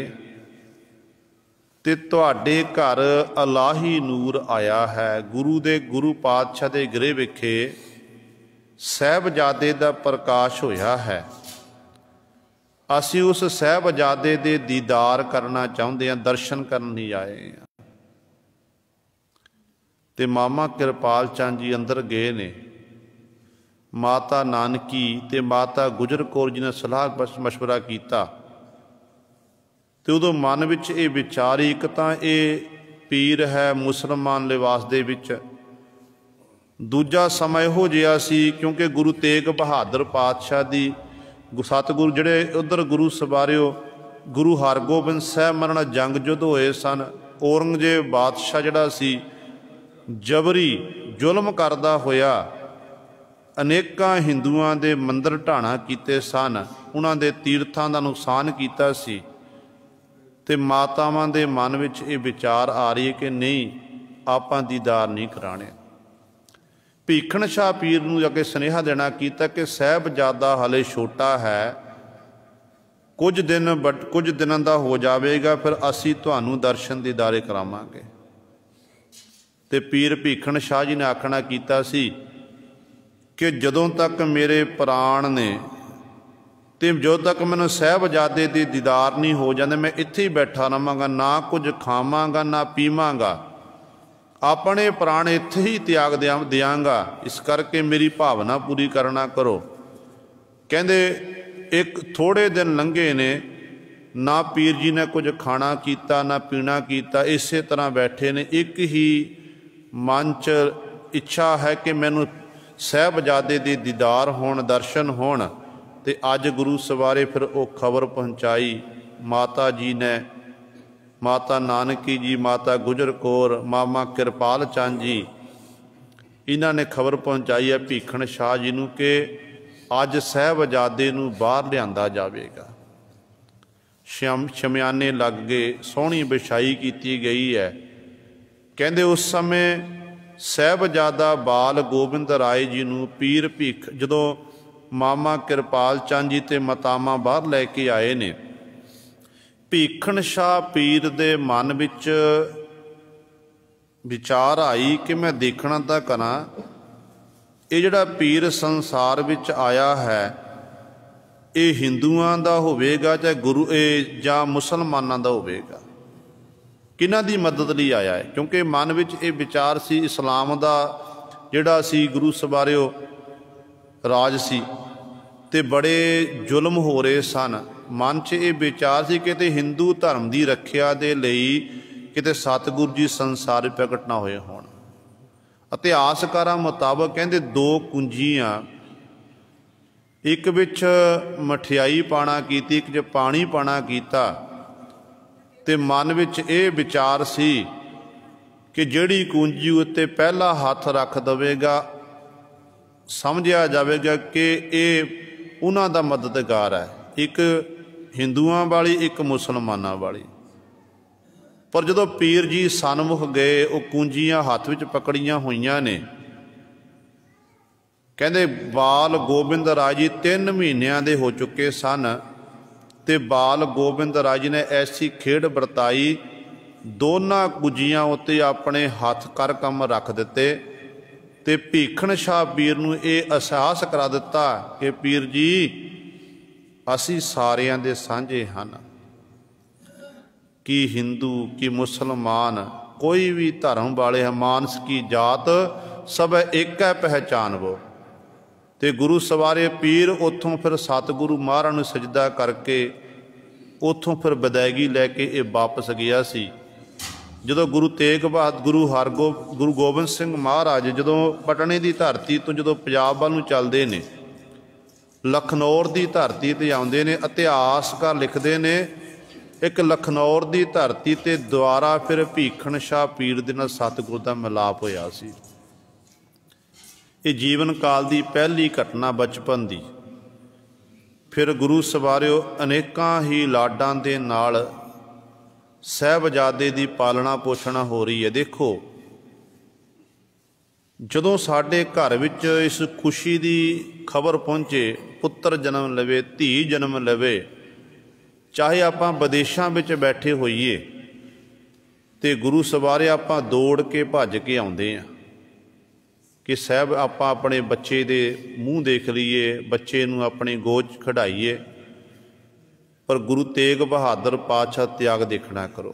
ते तुहाडे घर अलाही नूर आया है। गुरु पातशाह दे गृह विखे साहिबजादे दा प्रकाश होया है। असी उस साहिबजादे दे दीदार करना चाहुंदे हां, दर्शन करन नहीं आए हैं। ते मामा कृपाल चंद जी अंदर गए ने। माता नानकी ते माता गुजर कौर जी ने सलाह मशवरा किया तो उदों मन विच ये विचार एक तां ये पीर है मुसलमान लिबास दे विच, दूजा समा इहो जिहा सी क्योंकि गुरु तेग बहादुर पातशाह दी सतगुरु जिहड़े उधर गुरु सवारिओ गुरु हरगोबिंद साहब मरना जंग युद्ध होए सन। औरंगजेब बादशाह जिहड़ा सी जबरी जुल्म करदा होया अनेकां हिंदुआं दे मंदिर ढाणा कीते सन, उन्हां दे तीर्थां दा नुकसान कीता सी। ते मातावां दे मन विच ये विचार आ रही है कि नहीं आपां दीदार नहीं कराने। भीखण शाह पीर नूं अगे सुनेहा देना कीता कि साहिबजादा हले छोटा है, कुछ दिनां दा हो जाएगा, फिर असी तुहानूं दर्शन दीदारे करावांगे। ते पीर भीखण शाह जी ने आखना कीता सी कि जदों तक मेरे प्राण ने ते जो तक मैनूं साहिबजादे दे दीदार नहीं हो जाते मैं इत्थे ही बैठा रहांगा, ना कुछ खावांगा ना पीवांगा, अपने प्राण इत्थे ही त्याग दियांगा। इस करके मेरी भावना पूरी करना करो। कहंदे एक थोड़े दिन लंघे ने, ना पीर जी ने कुछ खाना कीता ना पीना कीता, इस तरह बैठे ने। एक ही मन च इच्छा है कि मैनूं साहिबजादे दे दीदार होण, दर्शन होण। ते अज गुरु सवारे फिर वो खबर पहुँचाई माता जी ने, माता नानकी जी, माता गुजर कौर, मामा कृपाल चंद जी, इन्हां ने खबर पहुँचाई है भीखण शाह जी नूं कि अज साहिबजादे नूं बाहर लिआंदा जावेगा। शमियाने लग गए, सोहनी बिछाई की गई है। कहंदे उस समय साहिबजादा बाल गोबिंद राय जी नूं पीर भीख जदों मामा कृपाल चंद जी ते मतामा बाहर लैके आए ने, भीखण शाह पीर दे मन विच विचार आई कि मैं देखना तां करा ये जिहड़ा पीर संसार विच आया है ਇਹ ਹਿੰਦੂਆਂ ਦਾ ਹੋਵੇਗਾ ਚਾਹੇ ਗੁਰੂ ਜਾਂ ਮੁਸਲਮਾਨਾਂ ਦਾ ਹੋਵੇਗਾ। ਕਿਹਨਾਂ ਦੀ ਮਦਦ ਲਈ ਆਇਆ ਹੈ? ਕਿਉਂਕਿ ਮਨ ਵਿੱਚ ਇਹ ਵਿਚਾਰ ਸੀ, ਇਸਲਾਮ ਦਾ ਜਿਹੜਾ ਸੀ ਗੁਰੂ ਸਵਾਰਿਓ ਰਾਜ ਸੀ ਤੇ ਬੜੇ ਜ਼ੁਲਮ ਹੋ ਰਹੇ ਸਨ। ਮਨ 'ਚ ਇਹ ਵਿਚਾਰ ਸੀ ਕਿ ਤੇ ਹਿੰਦੂ ਧਰਮ ਦੀ ਰੱਖਿਆ ਦੇ ਲਈ ਕਿਤੇ ਸਤਿਗੁਰੂ ਜੀ ਸੰਸਾਰ ਪ੍ਰਗਟ ਨਾ ਹੋਏ ਹੋਣ। ਇਤਿਹਾਸਕਾਰਾਂ ਮੁਤਾਬਕ ਕਹਿੰਦੇ 2 ਕੁੰਜੀਆਂ, ਇੱਕ ਵਿੱਚ ਮਠਿਆਈ ਪਾਣਾ ਕੀਤੀ, ਇੱਕ 'ਚ ਪਾਣੀ ਪਾਣਾ ਕੀਤਾ ਤੇ ਮਨ ਵਿੱਚ ਇਹ ਵਿਚਾਰ ਸੀ ਕਿ ਜਿਹੜੀ ਕੁੰਜੀ ਉੱਤੇ ਪਹਿਲਾ ਹੱਥ ਰੱਖ ਦੇਵੇਗਾ ਸਮਝਿਆ ਜਾਵੇਗਾ ਕਿ ਇਹ ਉਹਨਾਂ ਦਾ ਮਦਦਗਾਰ ਹੈ, ਇੱਕ ਹਿੰਦੂਆਂ ਵਾਲੀ, ਇੱਕ ਮੁਸਲਮਾਨਾਂ ਵਾਲੀ। ਪਰ ਜਦੋਂ ਪੀਰ ਜੀ ਸਨਮੁਖ ਗਏ, ਉਹ ਕੁੰਜੀਆਂ ਹੱਥ ਵਿੱਚ ਪਕੜੀਆਂ ਹੋਈਆਂ ਨੇ। ਕਹਿੰਦੇ ਬਾਲ ਗੋਬਿੰਦ ਰਾਏ ਜੀ 3 ਮਹੀਨਿਆਂ ਦੇ ਹੋ ਚੁੱਕੇ ਸਨ ਤੇ ਬਾਲ ਗੋਬਿੰਦ ਰਾਏ ਜੀ ਨੇ ਐਸੀ ਖੇਡ ਵਰਤਾਈ, ਦੋਨਾਂ ਕੁੰਜੀਆਂ ਉੱਤੇ ਆਪਣੇ ਹੱਥ ਕਰ ਕੰਮ ਰੱਖ ਦਿੱਤੇ ਤੇ ਭੀਖਣ ਸ਼ਾਹ ਪੀਰ ਨੂੰ ਇਹ ਅਹਿਸਾਸ ਕਰਾ ਦਿੱਤਾ ਕਿ ਪੀਰ ਜੀ ਅਸੀਂ ਸਾਰਿਆਂ ਦੇ ਸਾਂਝੇ ਹਨ, ਕਿ ਹਿੰਦੂ ਕਿ ਮੁਸਲਮਾਨ ਕੋਈ ਵੀ ਧਰਮ ਵਾਲੇ ਹੈ, ਮਾਨਸ ਕੀ ਜਾਤ ਸਭ ਇੱਕ ਹੈ ਪਹਿਚਾਨਵੋ। ਤੇ ਗੁਰੂ ਸਵਾਰੇ ਪੀਰ ਉੱਥੋਂ ਫਿਰ ਸਤਿਗੁਰੂ ਮਹਾਰਾਜ ਨੂੰ ਸਜਦਾ ਕਰਕੇ ਉੱਥੋਂ ਫਿਰ ਵਿਦਾਇਗੀ ਲੈ ਕੇ ਇਹ ਵਾਪਸ ਗਿਆ ਸੀ। ਜਦੋਂ ਗੁਰੂ ਤੇਗ ਬਹਾਦਰ ਗੁਰੂ ਗੋਬਿੰਦ ਸਿੰਘ ਮਹਾਰਾਜ ਜਦੋਂ ਪਟਨੇ ਦੀ ਧਰਤੀ ਤੋਂ ਜਦੋਂ ਪੰਜਾਬ ਵੱਲ ਨੂੰ ਚੱਲਦੇ ਨੇ, ਲਖਨੌਰ ਦੀ ਧਰਤੀ 'ਤੇ ਆਉਂਦੇ ਨੇ, ਇਤਿਹਾਸਕਾਰ ਲਿਖਦੇ ਨੇ ਇੱਕ ਲਖਨੌਰ ਦੀ ਧਰਤੀ 'ਤੇ ਦੁਆਰਾ ਫਿਰ ਭੀਖਣ ਸ਼ਾਹ ਪੀਰ ਦੇ ਨਾਲ ਸਤਿਗੁਰੂ ਦਾ ਮਿਲਾਪ ਹੋਇਆ ਸੀ। ਇਹ ਜੀਵਨ ਕਾਲ ਦੀ ਪਹਿਲੀ ਘਟਨਾ ਬਚਪਨ ਦੀ। ਫਿਰ ਗੁਰੂ ਸਵਾਰਿਓ ਅਨੇਕਾਂ ਹੀ ਲਾਡਾਂ ਦੇ ਨਾਲ ਸਾਹਿਬਜ਼ਾਦੇ ਦੀ ਪਾਲਣਾ ਪੋਸ਼ਣਾ ਹੋ ਰਹੀ ਹੈ। ਦੇਖੋ, ਜਦੋਂ ਸਾਡੇ ਘਰ ਵਿੱਚ ਇਸ ਖੁਸ਼ੀ ਦੀ ਖਬਰ ਪਹੁੰਚੇ, ਪੁੱਤਰ ਜਨਮ ਲਵੇ, ਧੀ ਜਨਮ ਲਵੇ, ਚਾਹੇ ਆਪਾਂ ਵਿਦੇਸ਼ਾਂ ਵਿੱਚ ਬੈਠੇ ਹੋਈਏ ਤੇ ਗੁਰੂ ਸਵਾਰੇ ਆਪਾਂ ਦੌੜ ਕੇ ਭੱਜ ਕੇ ਆਉਂਦੇ ਹਾਂ ਕਿ ਸਾਹਿਬ ਆਪਾਂ ਆਪਣੇ ਬੱਚੇ ਦੇ ਮੂੰਹ ਦੇਖ ਲਈਏ, ਬੱਚੇ ਨੂੰ ਆਪਣੀ ਗੋਦ 'ਚ ਖਿਡਾਈਏ। ਪਰ ਗੁਰੂ ਤੇਗ ਬਹਾਦਰ ਪਾਤਸ਼ਾਹ ਤਿਆਗ ਦੇਖਣਾ ਕਰੋ।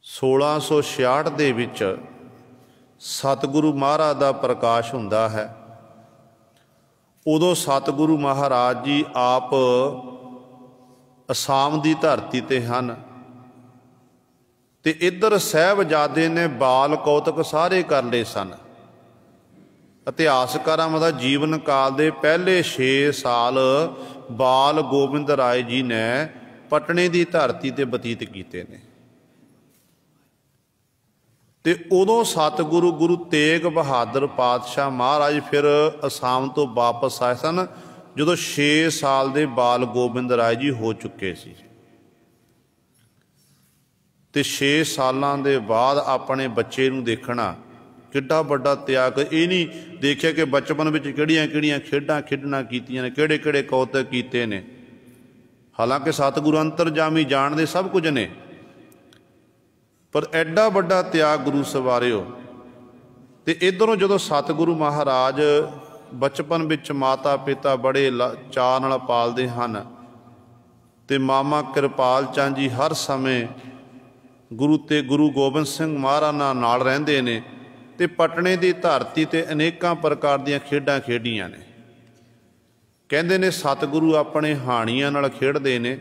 1666 ਦੇ ਵਿੱਚ ਸਤਿਗੁਰੂ ਮਹਾਰਾਜ ਦਾ ਪ੍ਰਕਾਸ਼ ਹੁੰਦਾ ਹੈ। ਉਦੋਂ ਸਤਿਗੁਰੂ ਮਹਾਰਾਜ ਜੀ ਆਪ ਅਸਾਮ ਦੀ ਧਰਤੀ 'ਤੇ ਹਨ ਤੇ ਇੱਧਰ ਸਾਹਿਬਜ਼ਾਦੇ ਨੇ ਬਾਲ ਕੌਤਕ ਸਾਰੇ ਕਰ ਲਏ ਸਨ। ਇਤਿਹਾਸਕਾਰਾਂ ਦਾ ਜੀਵਨ ਕਾਲ ਦੇ ਪਹਿਲੇ 6 ਸਾਲ ਬਾਲ ਗੋਬਿੰਦ ਰਾਏ ਜੀ ਨੇ ਪਟਨੇ ਦੀ ਧਰਤੀ 'ਤੇ ਬਤੀਤ ਕੀਤੇ ਨੇ। ਤੇ ਉਦੋਂ ਸਤਿਗੁਰੂ ਗੁਰੂ ਤੇਗ ਬਹਾਦਰ ਪਾਤਸ਼ਾਹ ਮਹਾਰਾਜ ਫਿਰ ਅਸਾਮ ਤੋਂ ਵਾਪਸ ਆਏ ਸਨ, ਜਦੋਂ 6 ਸਾਲ ਦੇ ਬਾਲ ਗੋਬਿੰਦ ਰਾਏ ਜੀ ਹੋ ਚੁੱਕੇ ਸੀ। ਤੇ 6 ਸਾਲਾਂ ਦੇ ਬਾਅਦ ਆਪਣੇ ਬੱਚੇ ਨੂੰ ਦੇਖਣਾ ਕਿੱਡਾ ਵੱਡਾ ਤਿਆਗ। ਇਹ ਨਹੀਂ ਦੇਖਿਆ ਕਿ ਬਚਪਨ ਵਿੱਚ ਕਿਹੜੀਆਂ ਕਿਹੜੀਆਂ ਖੇਡਾਂ ਖੇਡਣਾ ਕੀਤੀਆਂ ਨੇ, ਕਿਹੜੇ ਕਿਹੜੇ ਕੌਤਕ ਕੀਤੇ ਨੇ। ਹਾਲਾਂਕਿ ਸਤਿਗੁਰੂ ਅੰਤਰਜਾਮੀ ਜਾਣਦੇ ਸਭ ਕੁਝ ਨੇ, ਪਰ ਐਡਾ ਵੱਡਾ ਤਿਆਗ ਗੁਰੂ ਸਵਾਰਿਓ। ਤੇ ਇੱਧਰੋਂ ਜਦੋਂ ਸਤਿਗੁਰੂ ਮਹਾਰਾਜ ਬਚਪਨ ਵਿੱਚ ਮਾਤਾ ਪਿਤਾ ਬੜੇ ਚਾਅ ਨਾਲ ਪਾਲਦੇ ਹਨ ਤੇ ਮਾਮਾ ਕਿਰਪਾਲ ਚੰਦ ਜੀ ਹਰ ਸਮੇਂ ਗੁਰੂ ਗੋਬਿੰਦ ਸਿੰਘ ਮਹਾਰਾਜ ਨਾਲ ਰਹਿੰਦੇ ਨੇ ਤੇ ਪਟਨੇ ਦੀ ਧਰਤੀ 'ਤੇ ਅਨੇਕਾਂ ਪ੍ਰਕਾਰ ਦੀਆਂ ਖੇਡਾਂ ਖੇਡੀਆਂ ਨੇ। ਕਹਿੰਦੇ ਨੇ ਸਤਿਗੁਰੂ ਆਪਣੇ ਹਾਣੀਆਂ ਨਾਲ ਖੇਡਦੇ ਨੇ,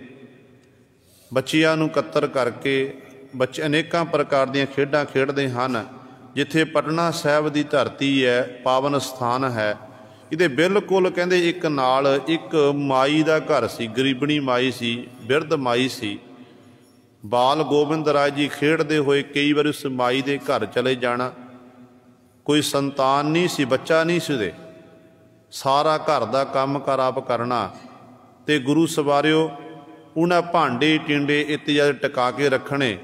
ਬੱਚਿਆਂ ਨੂੰ ਇਕੱਤਰ ਕਰਕੇ ਬੱਚੇ ਅਨੇਕਾਂ ਪ੍ਰਕਾਰ ਦੀਆਂ ਖੇਡਾਂ ਖੇਡਦੇ ਹਨ। ਜਿੱਥੇ ਪਟਨਾ ਸਾਹਿਬ ਦੀ ਧਰਤੀ ਹੈ, ਪਾਵਨ ਸਥਾਨ ਹੈ, ਇਹਦੇ ਬਿਲਕੁਲ ਕਹਿੰਦੇ ਇੱਕ ਨਾਲ ਇੱਕ ਮਾਈ ਦਾ ਘਰ ਸੀ, ਗਰੀਬਣੀ ਮਾਈ ਸੀ, ਬਿਰਧ ਮਾਈ ਸੀ। ਬਾਲ ਗੋਬਿੰਦ ਰਾਏ ਜੀ ਖੇਡਦੇ ਹੋਏ ਕਈ ਵਾਰ ਉਸ ਮਾਈ ਦੇ ਘਰ ਚਲੇ ਜਾਣਾ। ਕੋਈ ਸੰਤਾਨ ਨਹੀਂ ਸੀ, ਬੱਚਾ ਨਹੀਂ ਸੀ ਉਹਦੇ, ਸਾਰਾ ਘਰ ਦਾ ਕੰਮ ਕਾਰ ਆਪ ਕਰਨਾ। ਤੇ ਗੁਰੂ ਸਵਾਰਿਓ ਉਹਨਾਂ ਭਾਂਡੇ ਟਿੰਡੇ ਇਤਿਆਦਿ ਟਿਕਾ ਕੇ ਰੱਖਣੇ,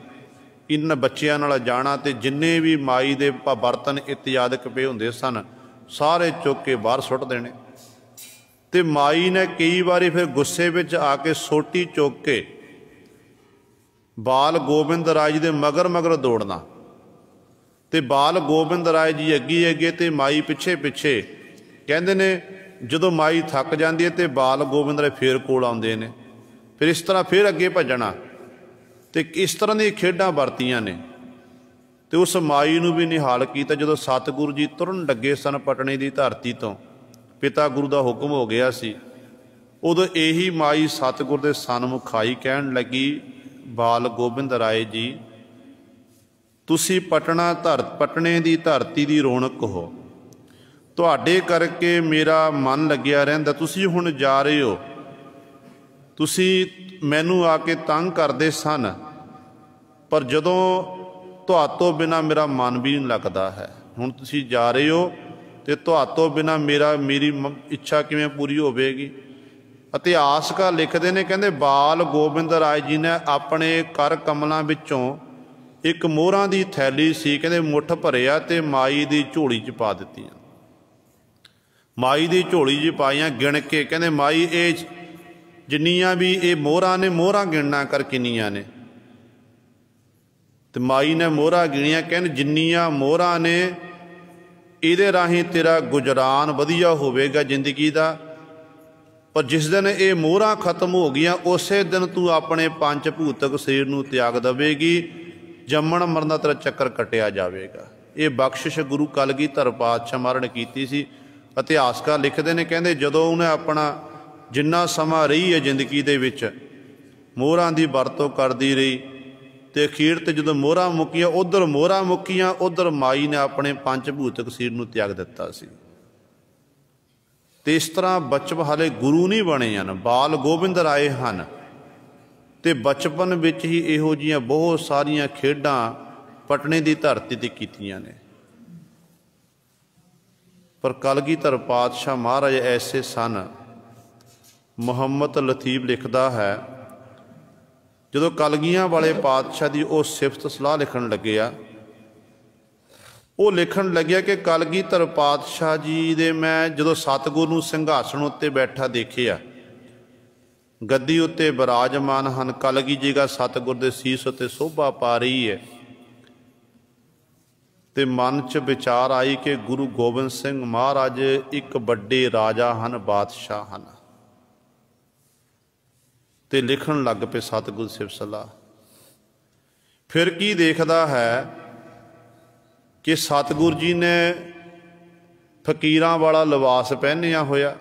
ਇਹਨਾਂ ਬੱਚਿਆਂ ਨਾਲ ਜਾਣਾ ਤੇ ਜਿੰਨੇ ਵੀ ਮਾਈ ਦੇ ਬਰਤਨ ਇਤਿਆਦਿਕ ਪਏ ਹੁੰਦੇ ਸਨ ਸਾਰੇ ਚੁੱਕ ਕੇ ਬਾਹਰ ਸੁੱਟ ਦੇਣੇ। ਤੇ ਮਾਈ ਨੇ ਕਈ ਵਾਰੀ ਫਿਰ ਗੁੱਸੇ ਵਿੱਚ ਆ ਕੇ ਸੋਟੀ ਚੁੱਕ ਕੇ ਬਾਲ ਗੋਬਿੰਦ ਰਾਏ ਜੀ ਦੇ ਮਗਰ ਮਗਰ ਦੌੜਨਾ ਤੇ ਬਾਲ ਗੋਬਿੰਦ ਰਾਏ ਜੀ ਅੱਗੇ ਅੱਗੇ ਤੇ ਮਾਈ ਪਿੱਛੇ ਪਿੱਛੇ। ਕਹਿੰਦੇ ਨੇ ਜਦੋਂ ਮਾਈ ਥੱਕ ਜਾਂਦੀ ਹੈ ਤੇ ਬਾਲ ਗੋਬਿੰਦ ਰਾਏ ਫੇਰ ਕੋਲ ਆਉਂਦੇ ਨੇ, ਫਿਰ ਇਸ ਤਰ੍ਹਾਂ ਫੇਰ ਅੱਗੇ ਭੱਜਣਾ। ਤੇ ਇਸ ਤਰ੍ਹਾਂ ਦੀਆਂ ਖੇਡਾਂ ਵਰਤੀਆਂ ਨੇ। ਤੇ ਉਸ ਮਾਈ ਨੂੰ ਵੀ ਨਿਹਾਲ ਕੀਤਾ ਜਦੋਂ ਸਤਿਗੁਰੂ ਜੀ ਤੁਰਨ ਲੱਗੇ ਸਨ ਪਟਨੇ ਦੀ ਧਰਤੀ ਤੋਂ, ਪਿਤਾ ਗੁਰੂ ਦਾ ਹੁਕਮ ਹੋ ਗਿਆ ਸੀ। ਉਦੋਂ ਇਹੀ ਮਾਈ ਸਤਿਗੁਰ ਦੇ ਸਨਮੁਖ ਆਈ, ਕਹਿਣ ਲੱਗੀ, ਬਾਲ ਗੋਬਿੰਦ ਰਾਏ ਜੀ, ਤੁਸੀਂ ਪਟਨੇ ਦੀ ਧਰਤੀ ਦੀ ਰੌਣਕ ਹੋ, ਤੁਹਾਡੇ ਕਰਕੇ ਮੇਰਾ ਮਨ ਲੱਗਿਆ ਰਹਿੰਦਾ। ਤੁਸੀਂ ਹੁਣ ਜਾ ਰਹੇ ਹੋ, ਤੁਸੀਂ ਮੈਨੂੰ ਆ ਕੇ ਤੰਗ ਕਰਦੇ ਸਨ, ਪਰ ਜਦੋਂ ਤੁਹਾਤੋਂ ਬਿਨਾਂ ਮੇਰਾ ਮਨ ਵੀ ਨਹੀਂ ਲੱਗਦਾ ਹੈ। ਹੁਣ ਤੁਸੀਂ ਜਾ ਰਹੇ ਹੋ ਅਤੇ ਤੁਹਾਤੋਂ ਬਿਨਾਂ ਮੇਰੀ ਇੱਛਾ ਕਿਵੇਂ ਪੂਰੀ ਹੋਵੇਗੀ। ਇਤਿਹਾਸਕਾਰ ਲਿਖਦੇ ਨੇ, ਕਹਿੰਦੇ ਬਾਲ ਗੋਬਿੰਦ ਰਾਏ ਜੀ ਨੇ ਆਪਣੇ ਕਰ ਕਮਲਾਂ ਵਿੱਚੋਂ ਇੱਕ ਮੋਹਰਾਂ ਦੀ ਥੈਲੀ ਸੀ, ਕਹਿੰਦੇ ਮੁੱਠ ਭਰਿਆ ਅਤੇ ਮਾਈ ਦੀ ਝੋਲੀ 'ਚ ਪਾ ਦਿੱਤੀਆਂ। ਮਾਈ ਦੀ ਝੋਲੀ 'ਚ ਪਾਈਆਂ, ਗਿਣ ਕੇ ਕਹਿੰਦੇ ਮਾਈ ਇਹ ਜਿੰਨੀਆਂ ਵੀ ਇਹ ਮੋਹਰਾਂ ਨੇ, ਮੋਹਰਾਂ ਗਿਣਨਾ ਕਰ ਕਿੰਨੀਆਂ ਨੇ। ਤੇ ਮਾਈ ਨੇ ਮੋਹਰਾਂ ਗਿਣੀਆਂ, ਕਹਿੰਦੇ ਜਿੰਨੀਆਂ ਮੋਹਰਾਂ ਨੇ ਇਹਦੇ ਰਾਹੀਂ ਤੇਰਾ ਗੁਜ਼ਰਾਨ ਵਧੀਆ ਹੋਵੇਗਾ ਜ਼ਿੰਦਗੀ ਦਾ, ਪਰ ਜਿਸ ਦਿਨ ਇਹ ਮੋਹਰਾਂ ਖਤਮ ਹੋ ਗਈਆਂ ਉਸੇ ਦਿਨ ਤੂੰ ਆਪਣੇ ਪੰਜ ਭੂਤਕ ਸਰੀਰ ਨੂੰ ਤਿਆਗ ਦੇਵੇਗੀ, ਜੰਮਣ ਮਰਨ ਦਾ ਤੇਰਾ ਚੱਕਰ ਕੱਟਿਆ ਜਾਵੇਗਾ। ਇਹ ਬਖਸ਼ਿਸ਼ ਗੁਰੂ ਕਲਗੀਧਰ ਪਾਤਸ਼ਾਹ ਮਹਾਰਾਜ ਨੇ ਕੀਤੀ ਸੀ। ਇਤਿਹਾਸਕਾਰ ਲਿਖਦੇ ਨੇ, ਕਹਿੰਦੇ ਜਦੋਂ ਉਹਨੇ ਆਪਣਾ ਜਿੰਨਾ ਸਮਾਂ ਰਹੀ ਹੈ ਜ਼ਿੰਦਗੀ ਦੇ ਵਿੱਚ ਮੋਹਰਾਂ ਦੀ ਵਰਤੋਂ ਕਰਦੀ ਰਹੀ, ਅਤੇ ਅਖੀਰ 'ਤੇ ਜਦੋਂ ਮੋਹਰਾਂ ਮੁੱਕੀਆਂ, ਉੱਧਰ ਮੋਹਰਾਂ ਮੁੱਕੀਆਂ, ਉੱਧਰ ਮਾਈ ਨੇ ਆਪਣੇ ਪੰਜ ਭੂਤਕ ਸਰੀਰ ਨੂੰ ਤਿਆਗ ਦਿੱਤਾ ਸੀ। ਅਤੇ ਇਸ ਤਰ੍ਹਾਂ ਬਚਪਨ ਹਾਲੇ ਗੁਰੂ ਨਹੀਂ ਬਣੇ ਹਨ, ਬਾਲ ਗੋਬਿੰਦ ਰਾਏ ਹਨ। ਅਤੇ ਬਚਪਨ ਵਿੱਚ ਹੀ ਇਹੋ ਜਿਹੀਆਂ ਬਹੁਤ ਸਾਰੀਆਂ ਖੇਡਾਂ ਪਟਨੇ ਦੀ ਧਰਤੀ 'ਤੇ ਕੀਤੀਆਂ ਨੇ। ਪਰ ਕਲਗੀਧਰ ਪਾਤਸ਼ਾਹ ਮਹਾਰਾਜ ਐਸੇ ਸਨ। ਮੁਹੰਮਦ ਲਤੀਫ ਲਿਖਦਾ ਹੈ, ਜਦੋਂ ਕਲਗੀਆਂ ਵਾਲੇ ਪਾਤਸ਼ਾਹ ਦੀ ਉਹ ਸਿਫਤ ਸਲਾਹ ਲਿਖਣ ਲੱਗਿਆ, ਉਹ ਲਿਖਣ ਲੱਗਿਆ ਕਿ ਕਲਗੀਧਰ ਪਾਤਸ਼ਾਹ ਜੀ ਦੇ ਮੈਂ ਜਦੋਂ ਸਤਿਗੁਰੂ ਨੂੰ ਸਿੰਘਾਸਣ ਉੱਤੇ ਬੈਠਾ ਦੇਖਿਆ, ਗੱਦੀ ਉੱਤੇ ਬਿਰਾਜਮਾਨ ਹਨ, ਕਲਗੀ ਜੀਗਾ ਸਤਿਗੁਰ ਦੇ ਸੀਸ ਉੱਤੇ ਸੋਭਾ ਪਾ ਰਹੀ ਹੈ, ਅਤੇ ਮਨ 'ਚ ਵਿਚਾਰ ਆਈ ਕਿ ਗੁਰੂ ਗੋਬਿੰਦ ਸਿੰਘ ਮਹਾਰਾਜ ਇੱਕ ਵੱਡੇ ਰਾਜਾ ਹਨ, ਬਾਦਸ਼ਾਹ ਹਨ। ਅਤੇ ਲਿਖਣ ਲੱਗ ਪਏ ਸਤਿਗੁਰੂ ਸਿਫਤ ਸਲਾਹ। ਫਿਰ ਕੀ ਦੇਖਦਾ ਹੈ ਕਿ ਸਤਿਗੁਰੂ ਜੀ ਨੇ ਫਕੀਰਾਂ ਵਾਲਾ ਲਿਬਾਸ ਪਹਿਨਿਆ ਹੋਇਆ,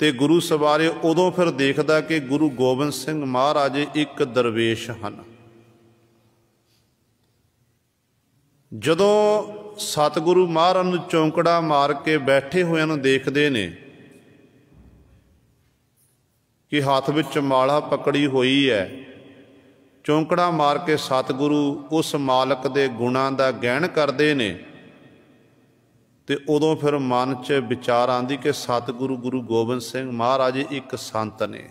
ਅਤੇ ਗੁਰੂ ਸਵਾਰੇ ਉਦੋਂ ਫਿਰ ਦੇਖਦਾ ਕਿ ਗੁਰੂ ਗੋਬਿੰਦ ਸਿੰਘ ਮਹਾਰਾਜ ਇੱਕ ਦਰਵੇਸ਼ ਹਨ। ਜਦੋਂ ਸਤਿਗੁਰੂ ਮਹਾਰਾਜ ਨੂੰ ਚੌਂਕੜਾ ਮਾਰ ਕੇ ਬੈਠੇ ਹੋਇਆਂ ਨੂੰ ਦੇਖਦੇ ਨੇ ਕਿ ਹੱਥ ਵਿੱਚ ਮਾਲਾ ਪਕੜੀ ਹੋਈ ਹੈ, ਚੌਂਕੜਾ ਮਾਰ ਕੇ ਸਤਿਗੁਰੂ ਉਸ ਮਾਲਕ ਦੇ ਗੁਣਾਂ ਦਾ ਗਹਿਣ ਕਰਦੇ ਨੇ, ਅਤੇ ਉਦੋਂ ਫਿਰ ਮਨ 'ਚ ਵਿਚਾਰ ਆਉਂਦੀ ਕਿ ਸਤਿਗੁਰੂ ਗੁਰੂ ਗੋਬਿੰਦ ਸਿੰਘ ਮਹਾਰਾਜ ਇੱਕ ਸੰਤ ਨੇ।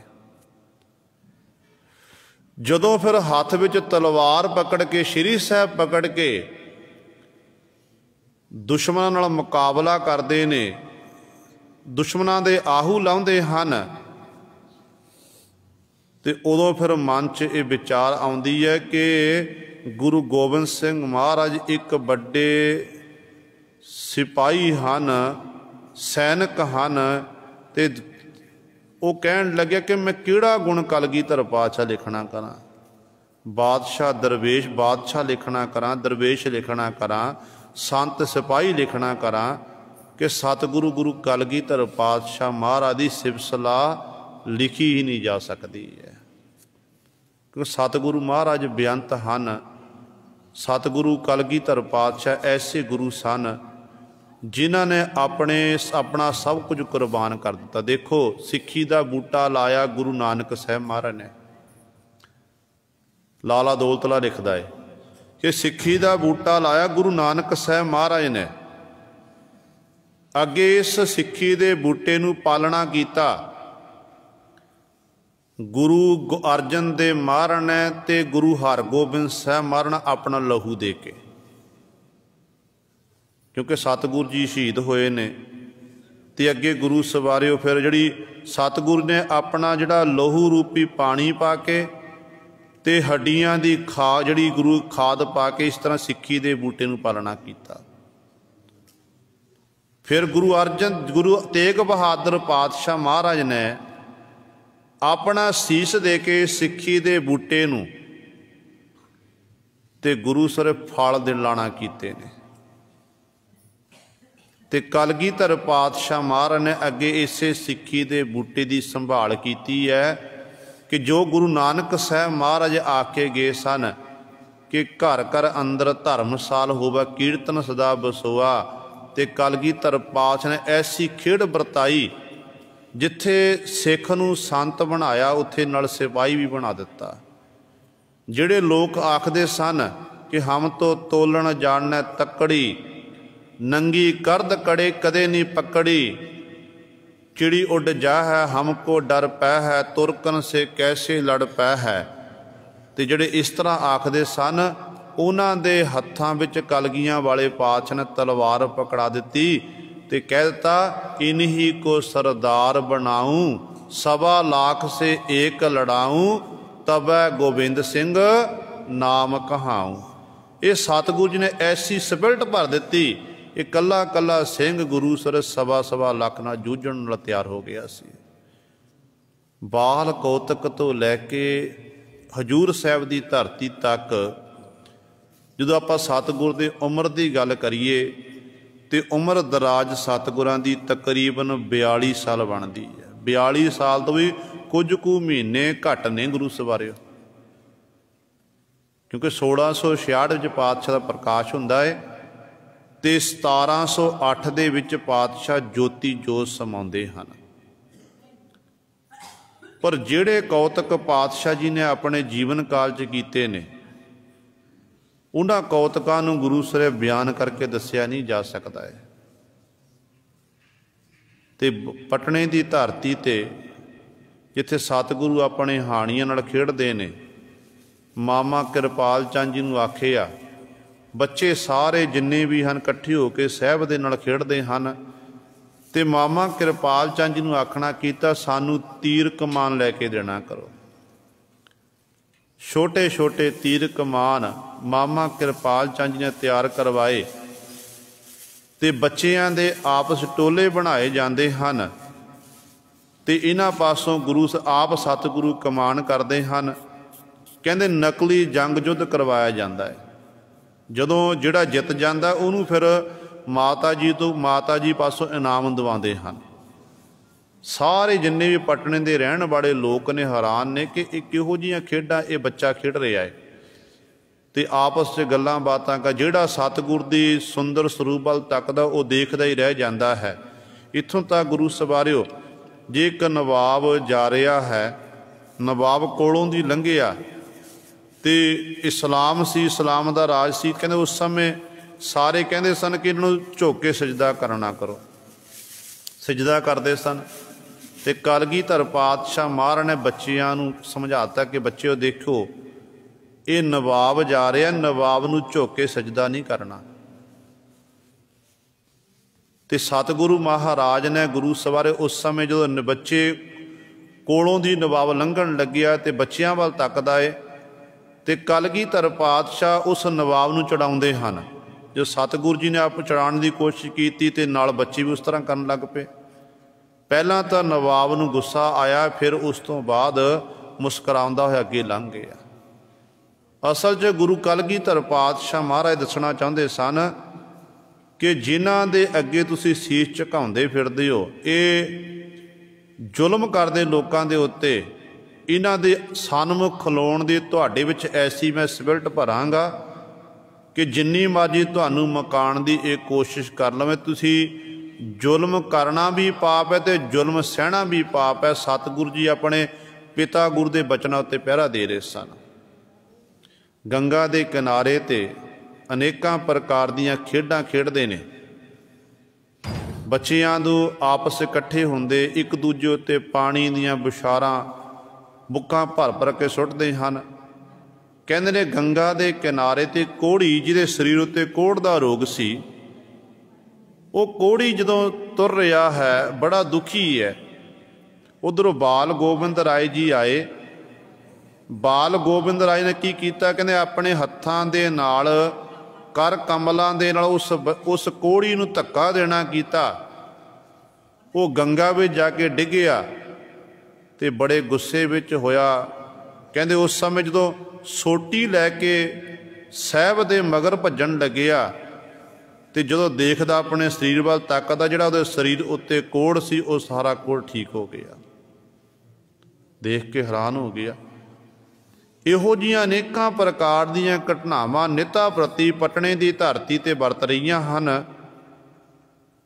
ਜਦੋਂ ਫਿਰ ਹੱਥ ਵਿੱਚ ਤਲਵਾਰ ਪਕੜ ਕੇ, ਸ਼੍ਰੀ ਸਾਹਿਬ ਪਕੜ ਕੇ ਦੁਸ਼ਮਣਾਂ ਨਾਲ ਮੁਕਾਬਲਾ ਕਰਦੇ ਨੇ, ਦੁਸ਼ਮਣਾਂ ਦੇ ਆਹੂ ਲਾਉਂਦੇ ਹਨ, ਅਤੇ ਉਦੋਂ ਫਿਰ ਮਨ 'ਚ ਇਹ ਵਿਚਾਰ ਆਉਂਦੀ ਹੈ ਕਿ ਗੁਰੂ ਗੋਬਿੰਦ ਸਿੰਘ ਮਹਾਰਾਜ ਇੱਕ ਵੱਡੇ ਸਿਪਾਹੀ ਹਨ, ਸੈਨਿਕ ਹਨ। ਅਤੇ ਉਹ ਕਹਿਣ ਲੱਗਿਆ ਕਿ ਮੈਂ ਕਿਹੜਾ ਗੁਣ ਕਲਗੀਧਰ ਪਾਤਸ਼ਾਹ ਲਿਖਣਾ ਕਰਾਂ, ਬਾਦਸ਼ਾਹ ਦਰਵੇਸ਼ ਬਾਦਸ਼ਾਹ ਲਿਖਣਾ ਕਰਾਂ, ਦਰਵੇਸ਼ ਲਿਖਣਾ ਕਰਾਂ, ਸੰਤ ਸਿਪਾਹੀ ਲਿਖਣਾ ਕਰਾਂ, ਕਿ ਸਤਿਗੁਰੂ ਗੁਰੂ ਕਲਗੀਧਰ ਪਾਤਸ਼ਾਹ ਮਹਾਰਾਜ ਦੀ ਸਿਫਤ ਸਲਾਹ ਲਿਖੀ ਹੀ ਨਹੀਂ ਜਾ ਸਕਦੀ ਹੈ। ਕਿਉਂਕਿ ਸਤਿਗੁਰੂ ਮਹਾਰਾਜ ਬੇਅੰਤ ਹਨ। ਸਤਿਗੁਰੂ ਕਲਗੀਧਰ ਪਾਤਸ਼ਾਹ ਐਸੇ ਗੁਰੂ ਸਨ ਜਿਨ੍ਹਾਂ ਨੇ ਆਪਣਾ ਸਭ ਕੁਝ ਕੁਰਬਾਨ ਕਰ ਦਿੱਤਾ। ਦੇਖੋ, ਸਿੱਖੀ ਦਾ ਬੂਟਾ ਲਾਇਆ ਗੁਰੂ ਨਾਨਕ ਸਾਹਿਬ ਮਹਾਰਾਜ ਨੇ। ਲਾਲਾ ਦੌਲਤਲਾ ਲਿਖਦਾ ਹੈ ਕਿ ਸਿੱਖੀ ਦਾ ਬੂਟਾ ਲਾਇਆ ਗੁਰੂ ਨਾਨਕ ਸਾਹਿਬ ਮਹਾਰਾਜ ਨੇ। ਅੱਗੇ ਇਸ ਸਿੱਖੀ ਦੇ ਬੂਟੇ ਨੂੰ ਪਾਲਣਾ ਕੀਤਾ ਗੁਰੂ ਅਰਜਨ ਦੇਵ ਮਹਾਰਾਜ ਨੇ ਅਤੇ ਗੁਰੂ ਹਰਗੋਬਿੰਦ ਸਾਹਿਬ ਮਹਾਰਾਜ ਨੇ ਆਪਣਾ ਲਹੂ ਦੇ ਕੇ, ਕਿਉਂਕਿ ਸਤਿਗੁਰੂ ਜੀ ਸ਼ਹੀਦ ਹੋਏ ਨੇ। ਅਤੇ ਅੱਗੇ ਗੁਰੂ ਸਵਾਰਿਓ ਫਿਰ ਜਿਹੜੀ ਸਤਿਗੁਰੂ ਨੇ ਆਪਣਾ ਜਿਹੜਾ ਲਹੂ ਰੂਪੀ ਪਾਣੀ ਪਾ ਕੇ ਅਤੇ ਹੱਡੀਆਂ ਦੀ ਜਿਹੜੀ ਗੁਰੂ ਖਾਦ ਪਾ ਕੇ ਇਸ ਤਰ੍ਹਾਂ ਸਿੱਖੀ ਦੇ ਬੂਟੇ ਨੂੰ ਪਾਲਣਾ ਕੀਤਾ। फिर गुरु तेग बहादुर पातशाह महाराज ने अपना सीस दे के सिक्खी दे बूटे नूं ते गुरु सर फल दे लाणा कीते ने। ते कलगीधर पातशाह महाराज ने अगे इसे सिक्खी दे बूटे की संभाल की है कि जो गुरु नानक साहब महाराज आके गए सन कि घर घर अंदर धर्मसाल होवे कीर्तन सदा बसोआ। ते कलगीधर पातशाह ने ऐसी खेड़ बरताई जिथे सिख नूं संत बनाया उत्थे नल सिपाही भी बना दिता। जिहड़े लोग आखदे सन कि हम तो तोलन जानना तकड़ी, नंगी करद कड़े कदे नहीं पकड़ी, चिड़ी उड़ जा है हमको डर पै है, तुरकन से कैसे लड़ पै है। ते जिहड़े इस तरह आखदे सन उन्हां दे हत्थां विच कलगियां वाले पातशाह ने तलवार पकड़ा दिती ते कह दिता इन्हीं को सरदार बनाऊं, 1.25 लाख से एक लड़ाऊं, तबै गोबिंद सिंह नाम कहाऊं। ये सतगुरु जी ने ऐसी स्पिरिट भर दी, ये कला कला सिंह गुरु सर 1.25 लाख नाल जूझण नाल तैयार हो गया सी। बाल कौतक तो लैके हजूर साहब की धरती तक जो आप सतगुर की उम्र की गल करिए तो उम्र दराज सतगुरां की तकरीबन 42 साल बनती है। 42 साल तो भी कुछ कु महीने घट ने गुरु सवारियो, क्योंकि 1666 पातशाह का प्रकाश हुंदा है ते 1708 दे विच पातशाह ज्योति जोत समाउंदे हन। पर जिहड़े कौतक पातशाह जी ने अपने जीवन काल च कीते ने उन्हां कौतकां नूं गुरु सरे बयान करके दस्सिया नहीं जा सकता है। ते पटने की धरती ते जिथे सतगुरु अपने हाणियां नाल खेडदे ने, मामा किरपाल चंद जी नूं आखिया बच्चे सारे जिन्ने भी हैं इकट्ठे होकर साहब दे नाल खेडदे हन। ते मामा किरपाल चंद जी नूं आखना कीता सानू तीर कमान लैके देना करो। छोटे छोटे तीर कमान मामा किरपाल चंद जी ने तैयार करवाए ते बच्चियां दे आपस टोले बनाए जाते हैं। ते इन्हां पासों गुरु आप सतगुरु कमान करते हैं। कहते नकली जंग युद्ध करवाया जाता है। जदों जिहड़ा जित जाता उन्होंने फिर माता जी पासों इनाम दिवाते हैं। सारे जिन्ने भी पटने के रहन वाले लोग ने हैरान ने कि ये किहो जिहियां खेडां ये बच्चा खेड रहा है। तो आपस च गल्लां बातां का जिहड़ा सतगुर की सुंदर स्वरूप वल तकदा वो देखदा ही रह जाता है। इत्थों तक गुरु सवारियो जे एक नवाब जा रहा है, नवाब कोलों दी लंघिया तो इस्लाम सी, इस्लाम का राज सी। कहते उस समय सारे कहते सन कि इन्हों झुक के सजदा करना करो, सजदा करते सन। तो कलगीधर पातशाह महाराज ने बच्चियां नूं समझाता कि बच्चों देखो ये नवाब जा रहा, नवाब नूं झुक के सजदा नहीं करना। तो सतगुरु महाराज ने गुरु सवारे उस समय जो बच्चे कोलों दी नवाब लंघन लग्या तो बच्चियां वाल तकदा है तो कलगीधर पातशाह उस नवाब नूं चढ़ाउंदे हन। जो सतगुरु जी ने आप चढ़ाने की कोशिश की तो नाल बच्चे भी उस तरह करन लग पे। पहला तो नवाब नूं गुस्सा आया, फिर उस तो बाद मुस्कराउंदा होया अगे लंघ गया। असल च गुरु कलगीधर पातशाह महाराज दसना चाहते सन कि जिन्हां दे अगे तुसीं सीस झुकाउंदे फिरदे हो, ये जुल्म करदे लोकां दे उत्ते, इन्हां दे सन्मुख खलोण दी तुहाडे विच ऐसी मैं स्पिरिट भरांगा कि जिन्नी मर्जी तुहानूं मकाण दी एक कोशिश कर लवे। तुसीं जुल्म करना भी पाप है तो जुल्म सहना भी पाप है। सतगुरु जी अपने पिता गुरु के बचनों उत्ते पहरा दे रहे सन। गंगा के किनारे ते अनेकां प्रकार दीयां खेडां खेडदे ने। बच्चियां दो आपस इकट्ठे हुंदे एक दूजे उत्ते पानी दीयां बुछारां बुक्कां भर भर के सुट्टदे हन। कहंदे ने गंगा के किनारे ते कोहड़ी जिहदे शरीर उत्ते कोढ़ दा रोग सी, वो कोहड़ी जदों तुर रहा है बड़ा दुखी है। उधरों बाल गोबिंद राय जी आए। बाल गोबिंद राय ने की कीता, कहंदे अपने हत्थां दे नाल कर कमलों दे नाल उस कोड़ी नूं धक्का देना कीता, वो गंगा विच जाके डिग्गिया ते बड़े गुस्से विच होया। कहंदे उस समय जदों सोटी लैके साहब दे मगर भज्जण लग्गिया ते जदों देखदा अपने शरीर वाल तकदा, जिहड़ा उहदे शरीर उत्ते कोड़ सी वो सारा कोड़ ठीक हो गया। देख के हैरान हो गया। इहो जिहियां अनेकां प्रकार दीयां घटनावां निता प्रति पटने की धरती ते वरत रहीआं हन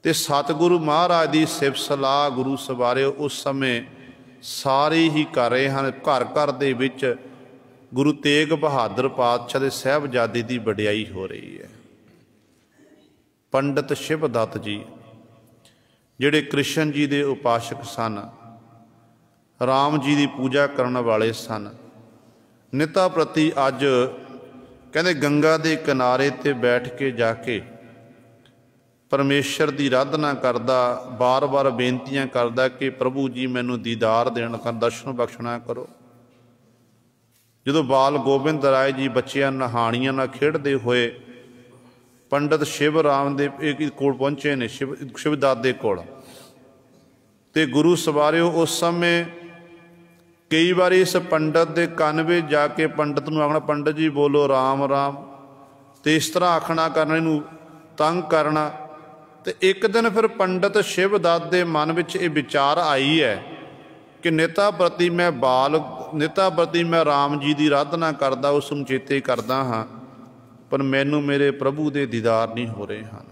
ते सतगुरु महाराज की सिफत सलाह गुरु सवारिओ उस समय सारे ही कर रहे हैं। घर घर दे विच गुरु तेग बहादुर पातशाह दे साहिबजादे की वडियाई हो रही है। पंडित शिवदत्त जी जिहड़े कृष्ण जी दे उपासक सन, राम जी की पूजा करने वाले सन, निता प्रति अज कहते गंगा के किनारे ते बैठ के जाके परमेश्वर की आराधना करदा, बार बार बेनतियां करदा कि प्रभु जी मैनू दीदार देण कर, दर्शन बख्शना करो। जदों बाल गोबिंद राय जी बच्चियां नहाणियां नाल खेडदे होए पंडित शिव राम दे कोल पहुंचे ने, शिवदत्त दे कोल, ते गुरु सवारिओ उस समय कई बार इस पंडित के कन में जाके पंडित नूं आखना पंडित जी बोलो राम राम, तो इस तरह आखना करना, इनू तंग करना। तो एक दिन फिर पंडित शिवदत्त के मन में ये विचार आई है कि निता प्रति मैं राम जी की आराधना करदा, उसनूं चेते करदा हाँ, पर मैनू मेरे प्रभु के दीदार नहीं हो रहे हैं।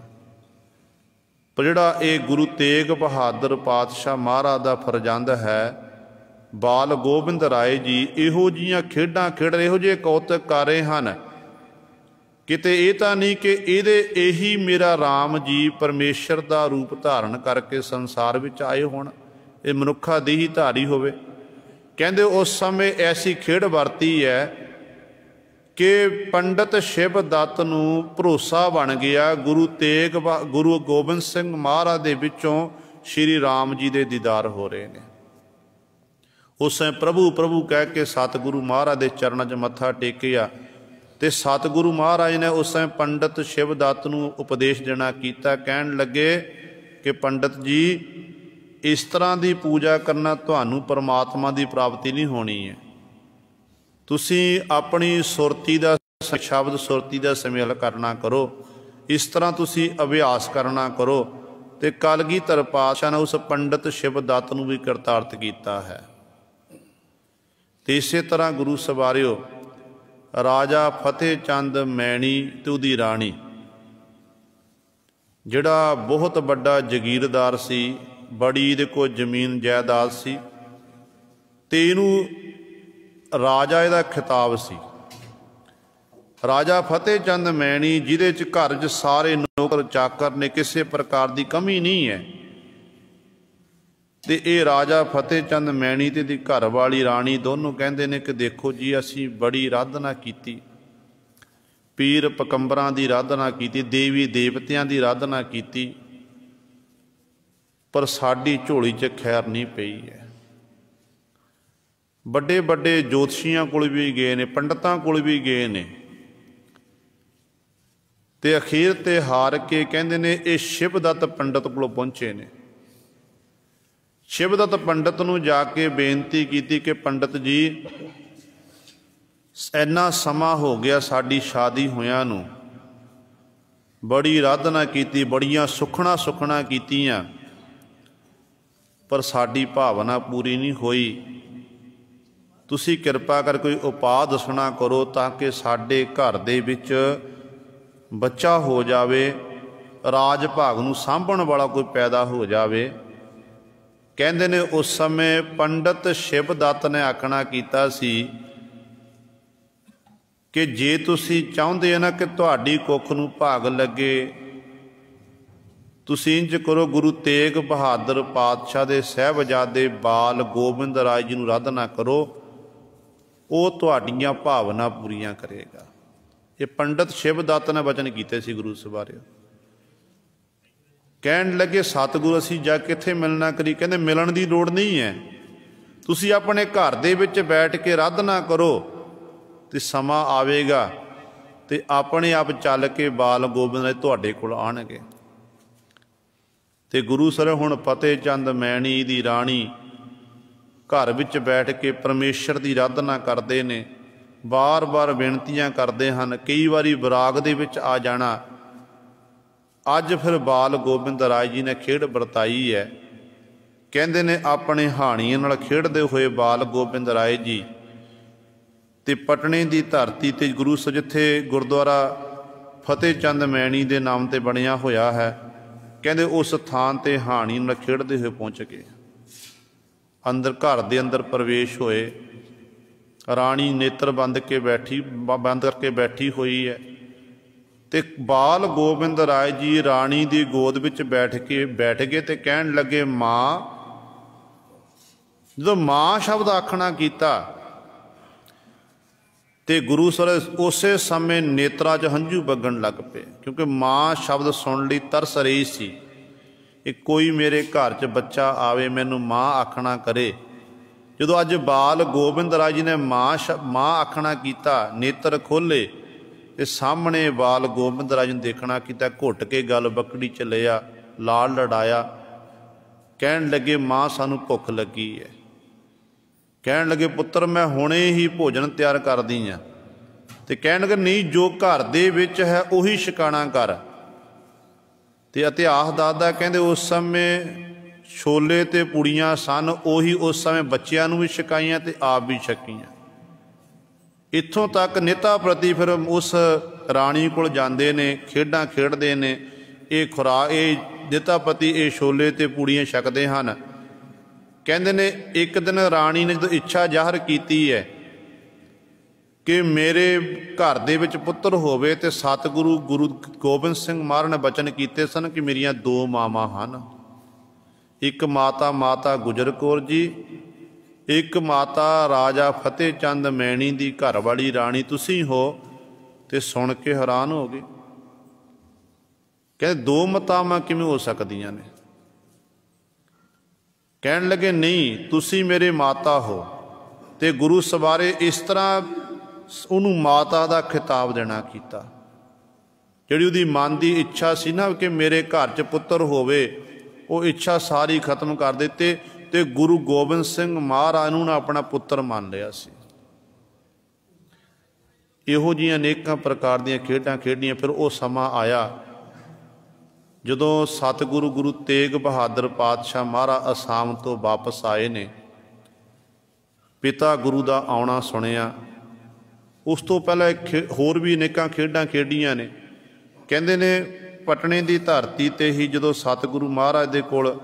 पर जिहड़ा ये गुरु तेग बहादुर पातशाह महाराज का फरजंद है, बाल गोबिंद राय जी इहो जिहियां खेडां खेड रहे, इहो जिहे कौतक कर रहे हैं। किते ये तो नहीं कि यही मेरा राम जी परमेश्वर का रूप धारण करके संसार विच आए होण, ये मनुखा दी ही धारी होवे। कहंदे उस समय ऐसी खेड वरती है कि पंडित शिवदत्त नूं भरोसा बन गया गुरु गोबिंद सिंह महाराज दे विचों श्री राम जी दे दीदार हो रहे हैं। उस समय प्रभु प्रभु कह के सतगुरु महाराज के चरणों च मत्था टेकिया, तो सतगुरु महाराज ने उस समय पंडित शिवदत्त नूं उपदेश देना कीता। कहण लगे कि पंडित जी इस तरह की पूजा करना तुहानूं परमात्मा की प्राप्ति नहीं होनी है, तुसीं अपनी सुरती का शब्द सुरती का सुमेल करना करो, इस तरह तुसीं अभ्यास करना करो। तो कलगीधर पातशाह ने उस पंडित शिवदत्त नूं भी करतारत कीता है। तो इस तरह गुरु सवारिओ राजा फतेह चंद मैणी ते उहदी राणी, जिहड़ा बहुत बड़ा जगीरदार सी, बड़ी इहदे कोल जमीन जायदाद सी, ते इहनूं राजा इहदा खिताब सी। राजा फतेह चंद मैणी जिहदे च घर च सारे नौकर चाकर ने, किसी प्रकार की कमी नहीं है। तो ये राजा फतेह चंद मैणी ते दी घर वाली राणी दोनों कहते हैं कि देखो जी असी बड़ी आराधना की, पीर पकंबरां की आराधना की, देवी देवतियां की आराधना की, पर साडी झोली च खैर नहीं पई है। बड़े बड़े ज्योतिषियां कोल भी गए ने, पंडितां कोल भी गए ने, ते अखीर ते हार के कहते ने ये शिवदत्त पंडित कोल पहुंचे ने। शिवदत्त पंडित नूं जाके बेनती की कि पंडित जी इन्ना समा हो गया साडी शादी होयां नूं, बड़ी आराधना की, बड़ियां सुखना कीतियां, पर साडी भावना पूरी नहीं होई। तुसी किरपा कर कोई उपाय दसना करो ताकि साडे घर दे विच बच्चा हो जावे, राज भाग नूं सांभण वाला कोई पैदा हो जावे। कहंदे ने उस समय पंडित शिवदत्त ने आखना कीता सी कि जे तुसी चाहुंदे हो ना कि तुहाडी कुख नूं भाग लगे, तुसीं इंज करो गुरु तेग बहादुर पातशाह दे साहिबजादे बाल गोबिंद राय जी नूं आराधना करो, वो तुहाडीआं भावना पूरीआं करेगा। ये पंडित शिवदत्त ने वचन कीते सी गुरु सवारिओ। कहण लगे सतगुरु असीं जा कित्थे मिलना करी, कहंदे मिलण की लोड़ नहीं है, तुसीं अपने घर दे विच बैठ के आराधना करो, तो समा आवेगा ਤੇ ਆਪਣੇ ਆਪ ਚੱਲ ਕੇ ਬਾਲ ਗੋਬਿੰਦ ਰਾਏ ਤੁਹਾਡੇ ਕੋਲ ਆਉਣਗੇ। ਤੇ ਗੁਰੂ ਸਾਹਿਬ ਹੁਣ ਫਤਿਹ ਚੰਦ ਮੈਣੀ ਦੀ ਰਾਣੀ ਘਰ ਵਿੱਚ ਬੈਠ ਕੇ ਪਰਮੇਸ਼ਰ ਦੀ ਆਰਾਧਨਾ ਕਰਦੇ ਨੇ, ਬਾਰ-ਬਾਰ ਬੇਨਤੀਆਂ ਕਰਦੇ ਹਨ, ਕਈ ਵਾਰੀ ਵਿਰਾਗ ਦੇ ਵਿੱਚ ਆ ਜਾਣਾ। ਅੱਜ ਫਿਰ ਬਾਲ ਗੋਬਿੰਦ ਰਾਏ ਜੀ ਨੇ ਖੇਡ ਵਰਤਾਈ ਹੈ। ਕਹਿੰਦੇ ਨੇ ਆਪਣੇ ਹਾਣੀਆਂ ਨਾਲ ਖੇਡਦੇ ਹੋਏ ਬਾਲ ਗੋਬਿੰਦ ਰਾਏ ਜੀ ਤੇ ਪਟਨੇ ਦੀ ਧਰਤੀ ਤੇ ਗੁਰੂ ਸਾਹਿਬ ਜਿੱਥੇ ਗੁਰਦੁਆਰਾ ਫਤਿਹ ਚੰਦ ਮੈਣੀ ਦੇ ਨਾਮ ਤੇ ਬਣਿਆ ਹੋਇਆ ਹੈ, ਕਹਿੰਦੇ ਉਸ ਥਾਂ ਤੇ ਹਾਣੀ ਨਾਲ ਖੇਡਦੇ ਹੋਏ ਪਹੁੰਚ ਗਏ। ਅੰਦਰ ਘਰ ਦੇ ਅੰਦਰ ਪ੍ਰਵੇਸ਼ ਹੋਏ। ਰਾਣੀ ਨੇਤਰ ਬੰਦ ਕਰਕੇ ਬੈਠੀ ਹੋਈ ਹੈ ਤੇ ਬਾਲ ਗੋਬਿੰਦ ਰਾਏ ਜੀ ਰਾਣੀ ਦੀ ਗੋਦ ਵਿੱਚ ਬੈਠ ਗਏ ਤੇ ਕਹਿਣ ਲੱਗੇ, ਮਾਂ। ਜਦੋਂ ਮਾਂ ਸ਼ਬਦ ਆਖਣਾ ਕੀਤਾ ਤੇ ਗੁਰੂ ਸਾਹਿਬ ਉਸੇ ਸਮੇਂ ਨੇਤਰਾਂ 'ਚ ਹੰਝੂ ਵਗਣ ਲੱਗ ਪਏ, ਕਿਉਂਕਿ ਮਾਂ ਸ਼ਬਦ ਸੁਣ ਲਈ ਤਰਸ ਰਹੀ ਸੀ ਕਿ ਕੋਈ ਮੇਰੇ ਘਰ 'ਚ ਬੱਚਾ ਆਵੇ, ਮੈਨੂੰ ਮਾਂ ਆਖਣਾ ਕਰੇ। ਜਦੋਂ ਅੱਜ ਬਾਲ ਗੋਬਿੰਦ ਰਾਏ ਜੀ ਨੇ ਮਾਂ ਆਖਣਾ ਕੀਤਾ, ਨੇਤਰ ਖੋਲ੍ਹੇ ਤੇ ਸਾਹਮਣੇ ਬਾਲ ਗੋਬਿੰਦ ਰਾਏ ਜੀ ਨੂੰ ਦੇਖਣਾ ਕੀਤਾ, ਘੁੱਟ ਕੇ ਗਲ ਬੱਕੜੀ 'ਚ ਲਿਆ, ਲਾਲ ਲੜਾਇਆ। ਕਹਿਣ ਲੱਗੇ, ਮਾਂ ਸਾਨੂੰ ਭੁੱਖ ਲੱਗੀ ਹੈ। ਕਹਿਣ ਲੱਗੇ, ਪੁੱਤਰ ਮੈਂ ਹੁਣੇ ਹੀ ਭੋਜਨ ਤਿਆਰ ਕਰਦੀ ਹਾਂ। ਤੇ ਕਹਿਣ ਲੱਗੇ, ਨਹੀਂ, ਜੋ ਘਰ ਦੇ ਵਿੱਚ ਹੈ ਉਹੀ ਛਕਾਣਾ ਕਰ। ਤੇ ਇਤਿਹਾਸ ਦੱਸਦਾ, ਕਹਿੰਦੇ ਉਸ ਸਮੇਂ ਛੋਲੇ ਤੇ ਪੂੜੀਆਂ ਸਨ, ਉਹੀ ਉਸ ਸਮੇਂ ਬੱਚਿਆਂ ਨੂੰ ਵੀ ਛਕਾਈਆਂ ਤੇ ਆਪ ਵੀ ਛਕੀਆਂ। ਇੱਥੋਂ ਤੱਕ ਨਿੱਤਾ ਪ੍ਰਤੀ ਫਿਰ ਉਸ ਰਾਣੀ ਕੋਲ ਜਾਂਦੇ ਨੇ, ਖੇਡਾਂ ਖੇਡਦੇ ਨੇ। ਇਹ ਨਿੱਤਾ ਪ੍ਰਤੀ ਇਹ ਛੋਲੇ ਤੇ ਪੂੜੀਆਂ ਛਕਦੇ ਹਨ। ਕਹਿੰਦੇ ਨੇ ਇੱਕ ਦਿਨ ਰਾਣੀ ਨੇ ਜਦੋਂ ਇੱਛਾ ਜ਼ਾਹਰ ਕੀਤੀ ਹੈ ਕਿ ਮੇਰੇ ਘਰ ਦੇ ਵਿੱਚ ਪੁੱਤਰ ਹੋਵੇ, ਤੇ ਸਤਿਗੁਰੂ ਗੁਰੂ ਗੋਬਿੰਦ ਸਿੰਘ ਮਹਾਰਾਜ ਨੇ ਬਚਨ ਕੀਤੇ ਸਨ ਕਿ ਮੇਰੀਆਂ ਦੋ ਮਾਵਾਂ ਹਨ, ਇੱਕ ਮਾਤਾ ਗੁਜਰ ਕੌਰ ਜੀ, ਇੱਕ ਮਾਤਾ ਰਾਜਾ ਫਤਿਹ ਚੰਦ ਮੈਣੀ ਦੀ ਘਰ ਵਾਲੀ ਰਾਣੀ ਤੁਸੀਂ ਹੋ। ਤੇ ਸੁਣ ਕੇ ਹੈਰਾਨ ਹੋ ਗਏ। ਕਹਿੰਦੇ ਦੋ ਮਾਤਾਵਾਂ ਕਿਵੇਂ ਹੋ ਸਕਦੀਆਂ ਨੇ? ਕਹਿਣ ਲੱਗੇ, ਨਹੀਂ, ਤੁਸੀਂ ਮੇਰੇ ਮਾਤਾ ਹੋ। ਤੇ ਗੁਰੂ ਸਵਾਰੇ ਇਸ ਤਰ੍ਹਾਂ ਉਹਨੂੰ ਮਾਤਾ ਦਾ ਖਿਤਾਬ ਦੇਣਾ ਕੀਤਾ। ਜਿਹੜੀ ਉਹਦੀ ਮਨ ਦੀ ਇੱਛਾ ਸੀ ਨਾ ਕਿ ਮੇਰੇ ਘਰ 'ਚ ਪੁੱਤਰ ਹੋਵੇ, ਉਹ ਇੱਛਾ ਸਾਰੀ ਖਤਮ ਕਰ ਦਿੱਤੀ ਤੇ ਗੁਰੂ ਗੋਬਿੰਦ ਸਿੰਘ ਮਹਾਰਾਜ ਨੂੰ ਆਪਣਾ ਪੁੱਤਰ ਮੰਨ ਲਿਆ ਸੀ। ਇਹੋ ਜਿਹੀਆਂ ਅਨੇਕਾਂ ਪ੍ਰਕਾਰ ਦੀਆਂ ਖੇਡਾਂ ਖੇਡੀਆਂ। ਫਿਰ ਉਹ ਸਮਾਂ ਆਇਆ ਜਦੋਂ ਸਤਿਗੁਰੂ ਗੁਰੂ ਤੇਗ ਬਹਾਦਰ ਪਾਤਸ਼ਾਹ ਮਹਾਰਾਜ ਅਸਾਮ ਤੋਂ ਵਾਪਸ ਆਏ ਨੇ। ਪਿਤਾ ਗੁਰੂ ਦਾ ਆਉਣਾ ਸੁਣਿਆ। ਉਸ ਤੋਂ ਪਹਿਲਾਂ ਹੋਰ ਵੀ ਅਨੇਕਾਂ ਖੇਡਾਂ ਖੇਡੀਆਂ ਨੇ। ਕਹਿੰਦੇ ਨੇ ਪਟਨੇ ਦੀ ਧਰਤੀ 'ਤੇ ਹੀ ਜਦੋਂ ਸਤਿਗੁਰੂ ਮਹਾਰਾਜ ਦੇ ਕੋਲ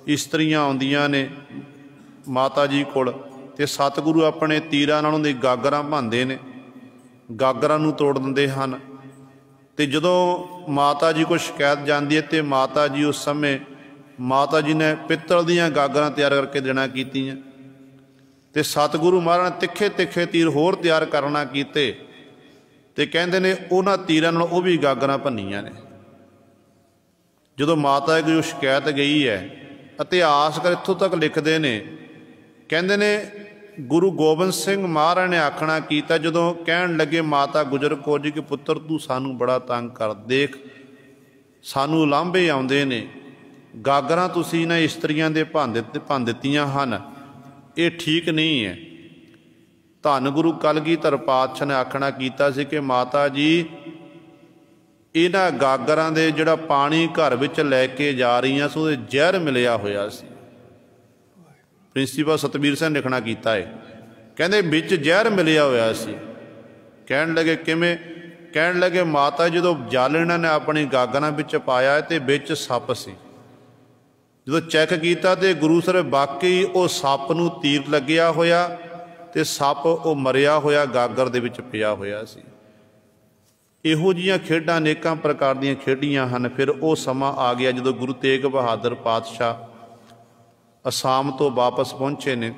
ਇਸਤਰੀਆਂ ਆਉਂਦੀਆਂ ਨੇ ਮਾਤਾ ਜੀ ਕੋਲ, ਤੇ ਸਤਿਗੁਰੂ ਆਪਣੇ ਤੀਰਾਂ ਨਾਲ ਉਹਦੀ ਗਾਗਰਾਂ ਭੰਨਦੇ ਨੇ, ਗਾਗਰਾਂ ਨੂੰ ਤੋੜ ਦਿੰਦੇ ਹਨ। ਤੇ ਜਦੋਂ ਮਾਤਾ ਜੀ ਕੋਲ ਸ਼ਿਕਾਇਤ ਜਾਂਦੀ ਹੈ ਤੇ ਮਾਤਾ ਜੀ ਉਸ ਸਮੇਂ ਮਾਤਾ ਜੀ ਨੇ ਪਿੱਤਲ ਦੀਆਂ ਗਾਗਰਾਂ ਤਿਆਰ ਕਰਕੇ ਦੇਣਾ ਕੀਤੀਆਂ। ਤੇ ਸਤਿਗੁਰੂ ਮਹਾਰਾਜ ਨੇ ਤਿੱਖੇ ਤਿੱਖੇ ਤੀਰ ਹੋਰ ਤਿਆਰ ਕਰਨਾ ਕੀਤੇ ਤੇ ਕਹਿੰਦੇ ਨੇ ਉਹਨਾਂ ਤੀਰਾਂ ਨਾਲ ਉਹ ਵੀ ਗਾਗਰਾਂ ਭੰਨੀਆਂ ਨੇ। ਜਦੋਂ ਮਾਤਾ ਜੀ ਸ਼ਿਕਾਇਤ ਗਈ ਹੈ, ਇਤਿਹਾਸਕਾਰ ਇੱਥੋਂ ਤੱਕ ਲਿਖਦੇ ਨੇ, ਕਹਿੰਦੇ ਨੇ ਗੁਰੂ ਗੋਬਿੰਦ ਸਿੰਘ ਮਹਾਰਾਜ ਨੇ ਆਖਣਾ ਕੀਤਾ, ਜਦੋਂ ਕਹਿਣ ਲੱਗੇ ਮਾਤਾ ਗੁਜਰ ਕੌਰ ਜੀ ਕਿ ਪੁੱਤਰ ਤੂੰ ਸਾਨੂੰ ਬੜਾ ਤੰਗ ਕਰ, ਦੇਖ ਸਾਨੂੰ ਉਲਾਂਭੇ ਆਉਂਦੇ ਨੇ, ਗਾਗਰਾਂ ਤੁਸੀਂ ਇਹਨਾਂ ਇਸਤਰੀਆਂ ਦੇ ਭੰਨ ਦਿੱਤੀਆਂ ਹਨ, ਇਹ ਠੀਕ ਨਹੀਂ ਹੈ। ਧੰਨ ਗੁਰੂ ਕਲਗੀਧਰ ਪਾਤਸ਼ਾਹ ਨੇ ਆਖਣਾ ਕੀਤਾ ਸੀ ਕਿ ਮਾਤਾ ਜੀ ਇਹਨਾਂ ਗਾਗਰਾਂ ਦੇ ਜਿਹੜਾ ਪਾਣੀ ਘਰ ਵਿੱਚ ਲੈ ਕੇ ਜਾ ਰਹੀਆਂ ਸੀ ਉਹਦੇ ਜ਼ਹਿਰ ਮਿਲਿਆ ਹੋਇਆ ਸੀ। ਪ੍ਰਿੰਸੀਪਲ ਸਤਬੀਰ ਸਿੰਘ ਨੇ ਲਿਖਣਾ ਕੀਤਾ ਹੈ, ਕਹਿੰਦੇ ਵਿੱਚ ਜ਼ਹਿਰ ਮਿਲਿਆ ਹੋਇਆ ਸੀ। ਕਹਿਣ ਲੱਗੇ ਕਿਵੇਂ? ਕਹਿਣ ਲੱਗੇ ਮਾਤਾ ਜਦੋਂ ਜਲ ਇਹਨਾਂ ਨੇ ਆਪਣੀ ਗਾਗਰਾਂ ਵਿੱਚ ਪਾਇਆ ਤੇ ਵਿੱਚ ਸੱਪ ਸੀ। ਜਦੋਂ ਚੈੱਕ ਕੀਤਾ ਤੇ ਗੁਰੂ ਸਾਹਿਬ ਵਾਕਈ ਉਹ ਸੱਪ ਨੂੰ ਤੀਰ ਲੱਗਿਆ ਹੋਇਆ ਤੇ ਸੱਪ ਉਹ ਮਰਿਆ ਹੋਇਆ ਗਾਗਰ ਦੇ ਵਿੱਚ ਪਿਆ ਹੋਇਆ ਸੀ। ਇਹੋ ਜਿਹੀਆਂ ਖੇਡਾਂ ਅਨੇਕਾਂ ਪ੍ਰਕਾਰ ਦੀਆਂ ਖੇਡੀਆਂ ਹਨ। ਫਿਰ ਉਹ ਸਮਾਂ ਆ ਗਿਆ ਜਦੋਂ ਗੁਰੂ ਤੇਗ ਬਹਾਦਰ ਪਾਤਸ਼ਾਹ ਅਸਾਮ ਤੋਂ ਵਾਪਸ ਪਹੁੰਚੇ ਨੇ।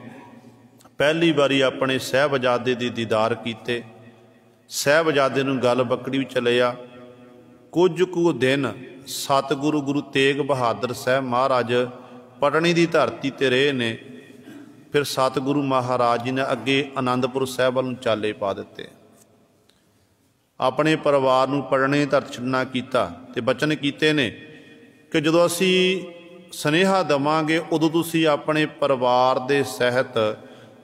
ਪਹਿਲੀ ਵਾਰੀ ਆਪਣੇ ਸਾਹਿਬਜ਼ਾਦੇ ਦੇ ਦੀਦਾਰ ਕੀਤੇ। ਸਾਹਿਬਜ਼ਾਦੇ ਨੂੰ ਗਲ ਬੱਕੜੀ ਵਿੱਚ ਲਿਆ। ਕੁਝ ਕੁ ਦਿਨ ਸਤਿਗੁਰੂ ਗੁਰੂ ਤੇਗ ਬਹਾਦਰ ਸਾਹਿਬ ਮਹਾਰਾਜ ਪਟਨੇ ਦੀ ਧਰਤੀ 'ਤੇ ਰਹੇ ਨੇ। ਫਿਰ ਸਤਿਗੁਰੂ ਮਹਾਰਾਜ ਜੀ ਨੇ ਅੱਗੇ ਅਨੰਦਪੁਰ ਸਾਹਿਬ ਵੱਲ ਨੂੰ ਚਾਲੇ ਪਾ ਦਿੱਤੇ। ਆਪਣੇ ਪਰਿਵਾਰ ਨੂੰ ਪੜ੍ਹਨੇ ਧਰਤ ਛੱਡਣਾ ਕੀਤਾ ਤੇ ਬਚਨ ਕੀਤੇ ਨੇ ਕਿ ਜਦੋਂ ਅਸੀਂ ਸੁਨੇਹਾ ਦੇਵਾਂਗੇ ਉਦੋਂ ਤੁਸੀਂ ਆਪਣੇ ਪਰਿਵਾਰ ਦੇ ਸਹਿਤ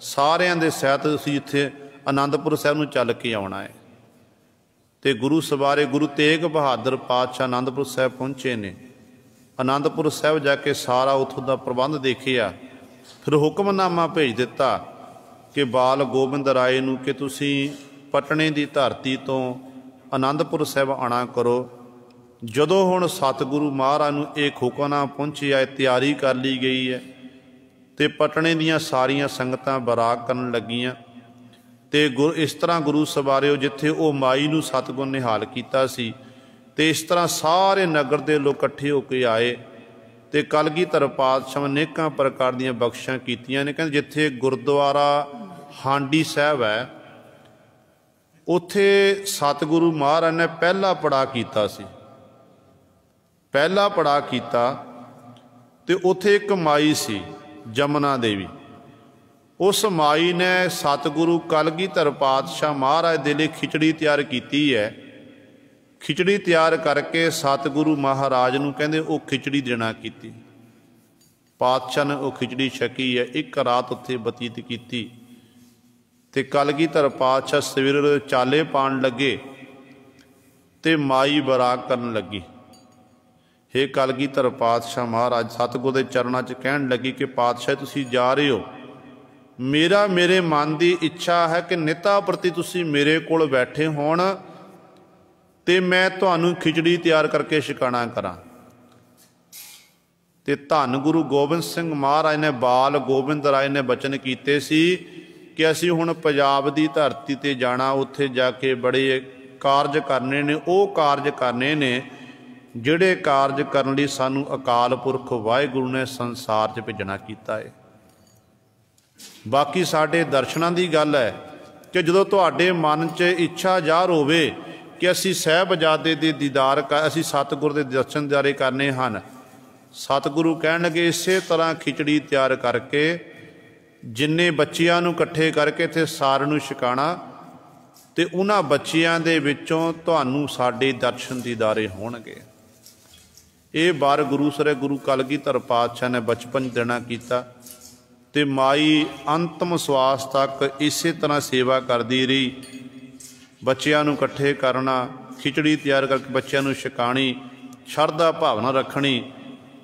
ਸਾਰਿਆਂ ਦੇ ਸਹਿਤ ਤੁਸੀਂ ਇੱਥੇ ਆਨੰਦਪੁਰ ਸਾਹਿਬ ਨੂੰ ਚੱਲ ਕੇ ਆਉਣਾ ਹੈ। ਤੇ ਗੁਰੂ ਸਵਾਰੇ ਗੁਰੂ ਤੇਗ ਬਹਾਦਰ ਪਾਤਸ਼ਾਹ ਆਨੰਦਪੁਰ ਸਾਹਿਬ ਪਹੁੰਚੇ ਨੇ। ਆਨੰਦਪੁਰ ਸਾਹਿਬ ਜਾ ਕੇ ਸਾਰਾ ਉੱਥੋਂ ਦਾ ਪ੍ਰਬੰਧ ਦੇਖਿਆ, ਫਿਰ ਹੁਕਮਨਾਮਾ ਭੇਜ ਦਿੱਤਾ ਕਿ ਬਾਲ ਗੋਬਿੰਦ ਰਾਏ ਨੂੰ ਕਿ ਤੁਸੀਂ ਪਟਨੇ ਦੀ ਧਰਤੀ ਤੋਂ ਆਨੰਦਪੁਰ ਸਾਹਿਬ ਆਉਣਾ ਕਰੋ। ਜਦੋਂ ਹੁਣ ਸਤਿਗੁਰੂ ਮਹਾਰਾਜ ਨੂੰ ਇਹ ਹੁਕਮਨਾਮਾ ਪਹੁੰਚਿਆ, ਤਿਆਰੀ ਕਰ ਲਈ ਗਈ ਹੈ ਤੇ ਪਟਨੇ ਦੀਆਂ ਸਾਰੀਆਂ ਸੰਗਤਾਂ ਬਰਾਗ ਕਰਨ ਲੱਗੀਆਂ। ਤੇ ਇਸ ਤਰ੍ਹਾਂ ਗੁਰੂ ਸਵਾਰਿਓ ਜਿੱਥੇ ਉਹ ਮਾਈ ਨੂੰ ਸਤਿਗੁਰ ਨੇ ਹਾਲ ਕੀਤਾ ਸੀ ਤੇ ਇਸ ਤਰ੍ਹਾਂ ਸਾਰੇ ਨਗਰ ਦੇ ਲੋਕ ਇਕੱਠੇ ਹੋ ਕੇ ਆਏ ਤੇ ਕਲਗੀਧਰ ਪਾਤਸ਼ਾਹ ਨੇ ਅਨੇਕਾਂ ਪ੍ਰਕਾਰ ਦੀਆਂ ਬਖਸ਼ਾਂ ਕੀਤੀਆਂ ਨੇ। ਕਹਿੰਦੇ ਜਿੱਥੇ ਗੁਰਦੁਆਰਾ ਹਾਂਡੀ ਸਾਹਿਬ ਹੈ ਉੱਥੇ ਸਤਿਗੁਰੂ ਮਹਾਰਾਜ ਨੇ ਪਹਿਲਾ ਪੜਾਅ ਕੀਤਾ ਸੀ, ਪਹਿਲਾ ਪੜਾਅ ਕੀਤਾ ਤੇ ਉੱਥੇ ਇੱਕ ਮਾਈ ਸੀ ਜਮਨਾ ਦੇਵੀ। ਉਸ ਮਾਈ ਨੇ ਸਤਿਗੁਰੂ ਕਲਗੀਧਰ ਪਾਤਸ਼ਾਹ ਮਹਾਰਾਜ ਦੇ ਲਈ ਖਿਚੜੀ ਤਿਆਰ ਕੀਤੀ ਹੈ। ਖਿਚੜੀ ਤਿਆਰ ਕਰਕੇ ਸਤਿਗੁਰੂ ਮਹਾਰਾਜ ਨੂੰ ਕਹਿੰਦੇ ਉਹ ਖਿਚੜੀ ਦੇਣਾ ਕੀਤੀ। ਪਾਤਸ਼ਾਹ ਨੇ ਉਹ ਖਿਚੜੀ ਛਕੀ ਹੈ, ਇੱਕ ਰਾਤ ਉੱਥੇ ਬਤੀਤ ਕੀਤੀ ਤੇ ਕਲਗੀਧਰ ਪਾਤਸ਼ਾਹ ਸਵੇਰੇ ਚਾਲੇ ਪਾਉਣ ਲੱਗੇ ਤੇ ਮਾਈ ਬਰਾਗ ਕਰਨ ਲੱਗੀ। ਹੇ ਕਲਗੀਧਰ ਪਾਤਸ਼ਾਹ ਮਹਾਰਾਜ ਸਤਿਗੁਰ ਦੇ ਚਰਨਾਂ 'ਚ ਕਹਿਣ ਲੱਗੀ ਕਿ ਪਾਤਸ਼ਾਹ ਤੁਸੀਂ ਜਾ ਰਹੇ ਹੋ, ਮੇਰੇ ਮਨ ਦੀ ਇੱਛਾ ਹੈ ਕਿ ਨਿਤਾ ਪ੍ਰਤੀ ਤੁਸੀਂ ਮੇਰੇ ਕੋਲ ਬੈਠੇ ਹੋਣ ਤੇ ਮੈਂ ਤੁਹਾਨੂੰ ਖਿਚੜੀ ਤਿਆਰ ਕਰਕੇ ਛਕਾਣਾ ਕਰਾਂ। ਤੇ ਧੰਨ ਗੁਰੂ ਗੋਬਿੰਦ ਸਿੰਘ ਮਹਾਰਾਜ ਨੇ ਬਾਲ ਗੋਬਿੰਦ ਰਾਏ ਨੇ ਬਚਨ ਕੀਤੇ ਸੀ ਕਿ ਅਸੀਂ ਹੁਣ ਪੰਜਾਬ ਦੀ ਧਰਤੀ ਤੇ ਜਾਣਾ, ਉੱਥੇ ਜਾ ਕੇ ਬੜੇ ਕਾਰਜ ਕਰਨੇ ਨੇ। ਉਹ ਕਾਰਜ ਕਰਨੇ ਨੇ ਜਿਹੜੇ ਕਾਰਜ ਕਰਨ ਲਈ ਸਾਨੂੰ ਅਕਾਲ ਪੁਰਖ ਵਾਹਿਗੁਰੂ ਨੇ ਸੰਸਾਰ 'ਚ ਭੇਜਣਾ ਕੀਤਾ ਹੈ। ਬਾਕੀ ਸਾਡੇ ਦਰਸ਼ਨਾਂ ਦੀ ਗੱਲ ਹੈ ਕਿ ਜਦੋਂ ਤੁਹਾਡੇ ਮਨ 'ਚ ਇੱਛਾ ਜ਼ਾਹਰ ਹੋਵੇ ਕਿ ਅਸੀਂ ਸਾਹਿਬਜ਼ਾਦੇ ਦੇ ਦੀਦਾਰ ਅਸੀਂ ਸਤਿਗੁਰ ਦੇ ਦਰਸ਼ਨ ਦਿਦਾਰੇ ਕਰਨੇ ਹਨ, ਸਤਿਗੁਰੂ ਕਹਿਣਗੇ ਇਸੇ ਤਰ੍ਹਾਂ ਖਿਚੜੀ ਤਿਆਰ ਕਰਕੇ ਜਿੰਨੇ ਬੱਚਿਆਂ ਨੂੰ ਇਕੱਠੇ ਕਰਕੇ ਇੱਥੇ ਸਾਰਿਆਂ ਨੂੰ ਛਕਾਣਾ ਤੇ ਉਹਨਾਂ ਬੱਚਿਆਂ ਦੇ ਵਿੱਚੋਂ ਤੁਹਾਨੂੰ ਸਾਡੇ ਦਰਸ਼ਨ ਦੀਦਾਰੇ ਹੋਣਗੇ। ਇਹ ਬਾਰ ਗੁਰੂ ਸਰੇ ਗੁਰੂ ਕਲਗੀਧਰ ਪਾਤਸ਼ਾਹ ਨੇ ਬਚਪਨ ਦੇਣਾ ਕੀਤਾ ਤੇ ਮਾਈ ਅੰਤਮ ਸਵਾਸ ਤੱਕ ਇਸੇ ਤਰ੍ਹਾਂ ਸੇਵਾ ਕਰਦੀ ਰਹੀ। ਬੱਚਿਆਂ ਨੂੰ ਇਕੱਠੇ ਕਰਨਾ, ਖਿਚੜੀ ਤਿਆਰ ਕਰਕੇ ਬੱਚਿਆਂ ਨੂੰ ਛਕਾਣੀ, ਸ਼ਰਧਾ ਭਾਵਨਾ ਰੱਖਣੀ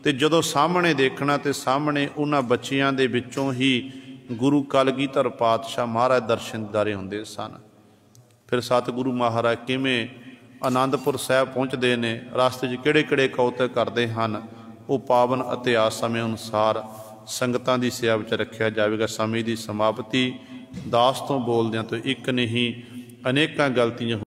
ਤੇ ਜਦੋਂ ਸਾਹਮਣੇ ਦੇਖਣਾ ਤੇ ਸਾਹਮਣੇ ਉਹਨਾਂ ਬੱਚਿਆਂ ਦੇ ਵਿੱਚੋਂ ਹੀ ਗੁਰੂ ਕਲਗੀਧਰ ਪਾਤਸ਼ਾਹ ਮਹਾਰਾਜ ਦਰਸ਼ਨ ਦੀਦਾਰੇ ਹੁੰਦੇ ਸਨ। ਫਿਰ ਸਤਿਗੁਰੂ ਮਹਾਰਾਜ ਕਿਵੇਂ ਆਨੰਦਪੁਰ ਸਾਹਿਬ ਪਹੁੰਚਦੇ ਨੇ, ਰਸਤੇ 'ਚ ਕਿਹੜੇ ਕਿਹੜੇ ਕੌਤਕ ਕਰਦੇ ਹਨ, ਉਹ ਪਾਵਨ ਇਤਿਹਾਸ ਸਮੇਂ ਅਨੁਸਾਰ ਸੰਗਤਾਂ ਦੀ ਸੇਵਾ ਵਿੱਚ ਰੱਖਿਆ ਜਾਵੇਗਾ। ਸਮੇਂ ਦੀ ਸਮਾਪਤੀ ਦਾਸ ਤੋਂ ਬੋਲਦਿਆਂ ਤੋਂ ਇੱਕ ਨਹੀਂ ਅਨੇਕਾਂ ਗਲਤੀਆਂ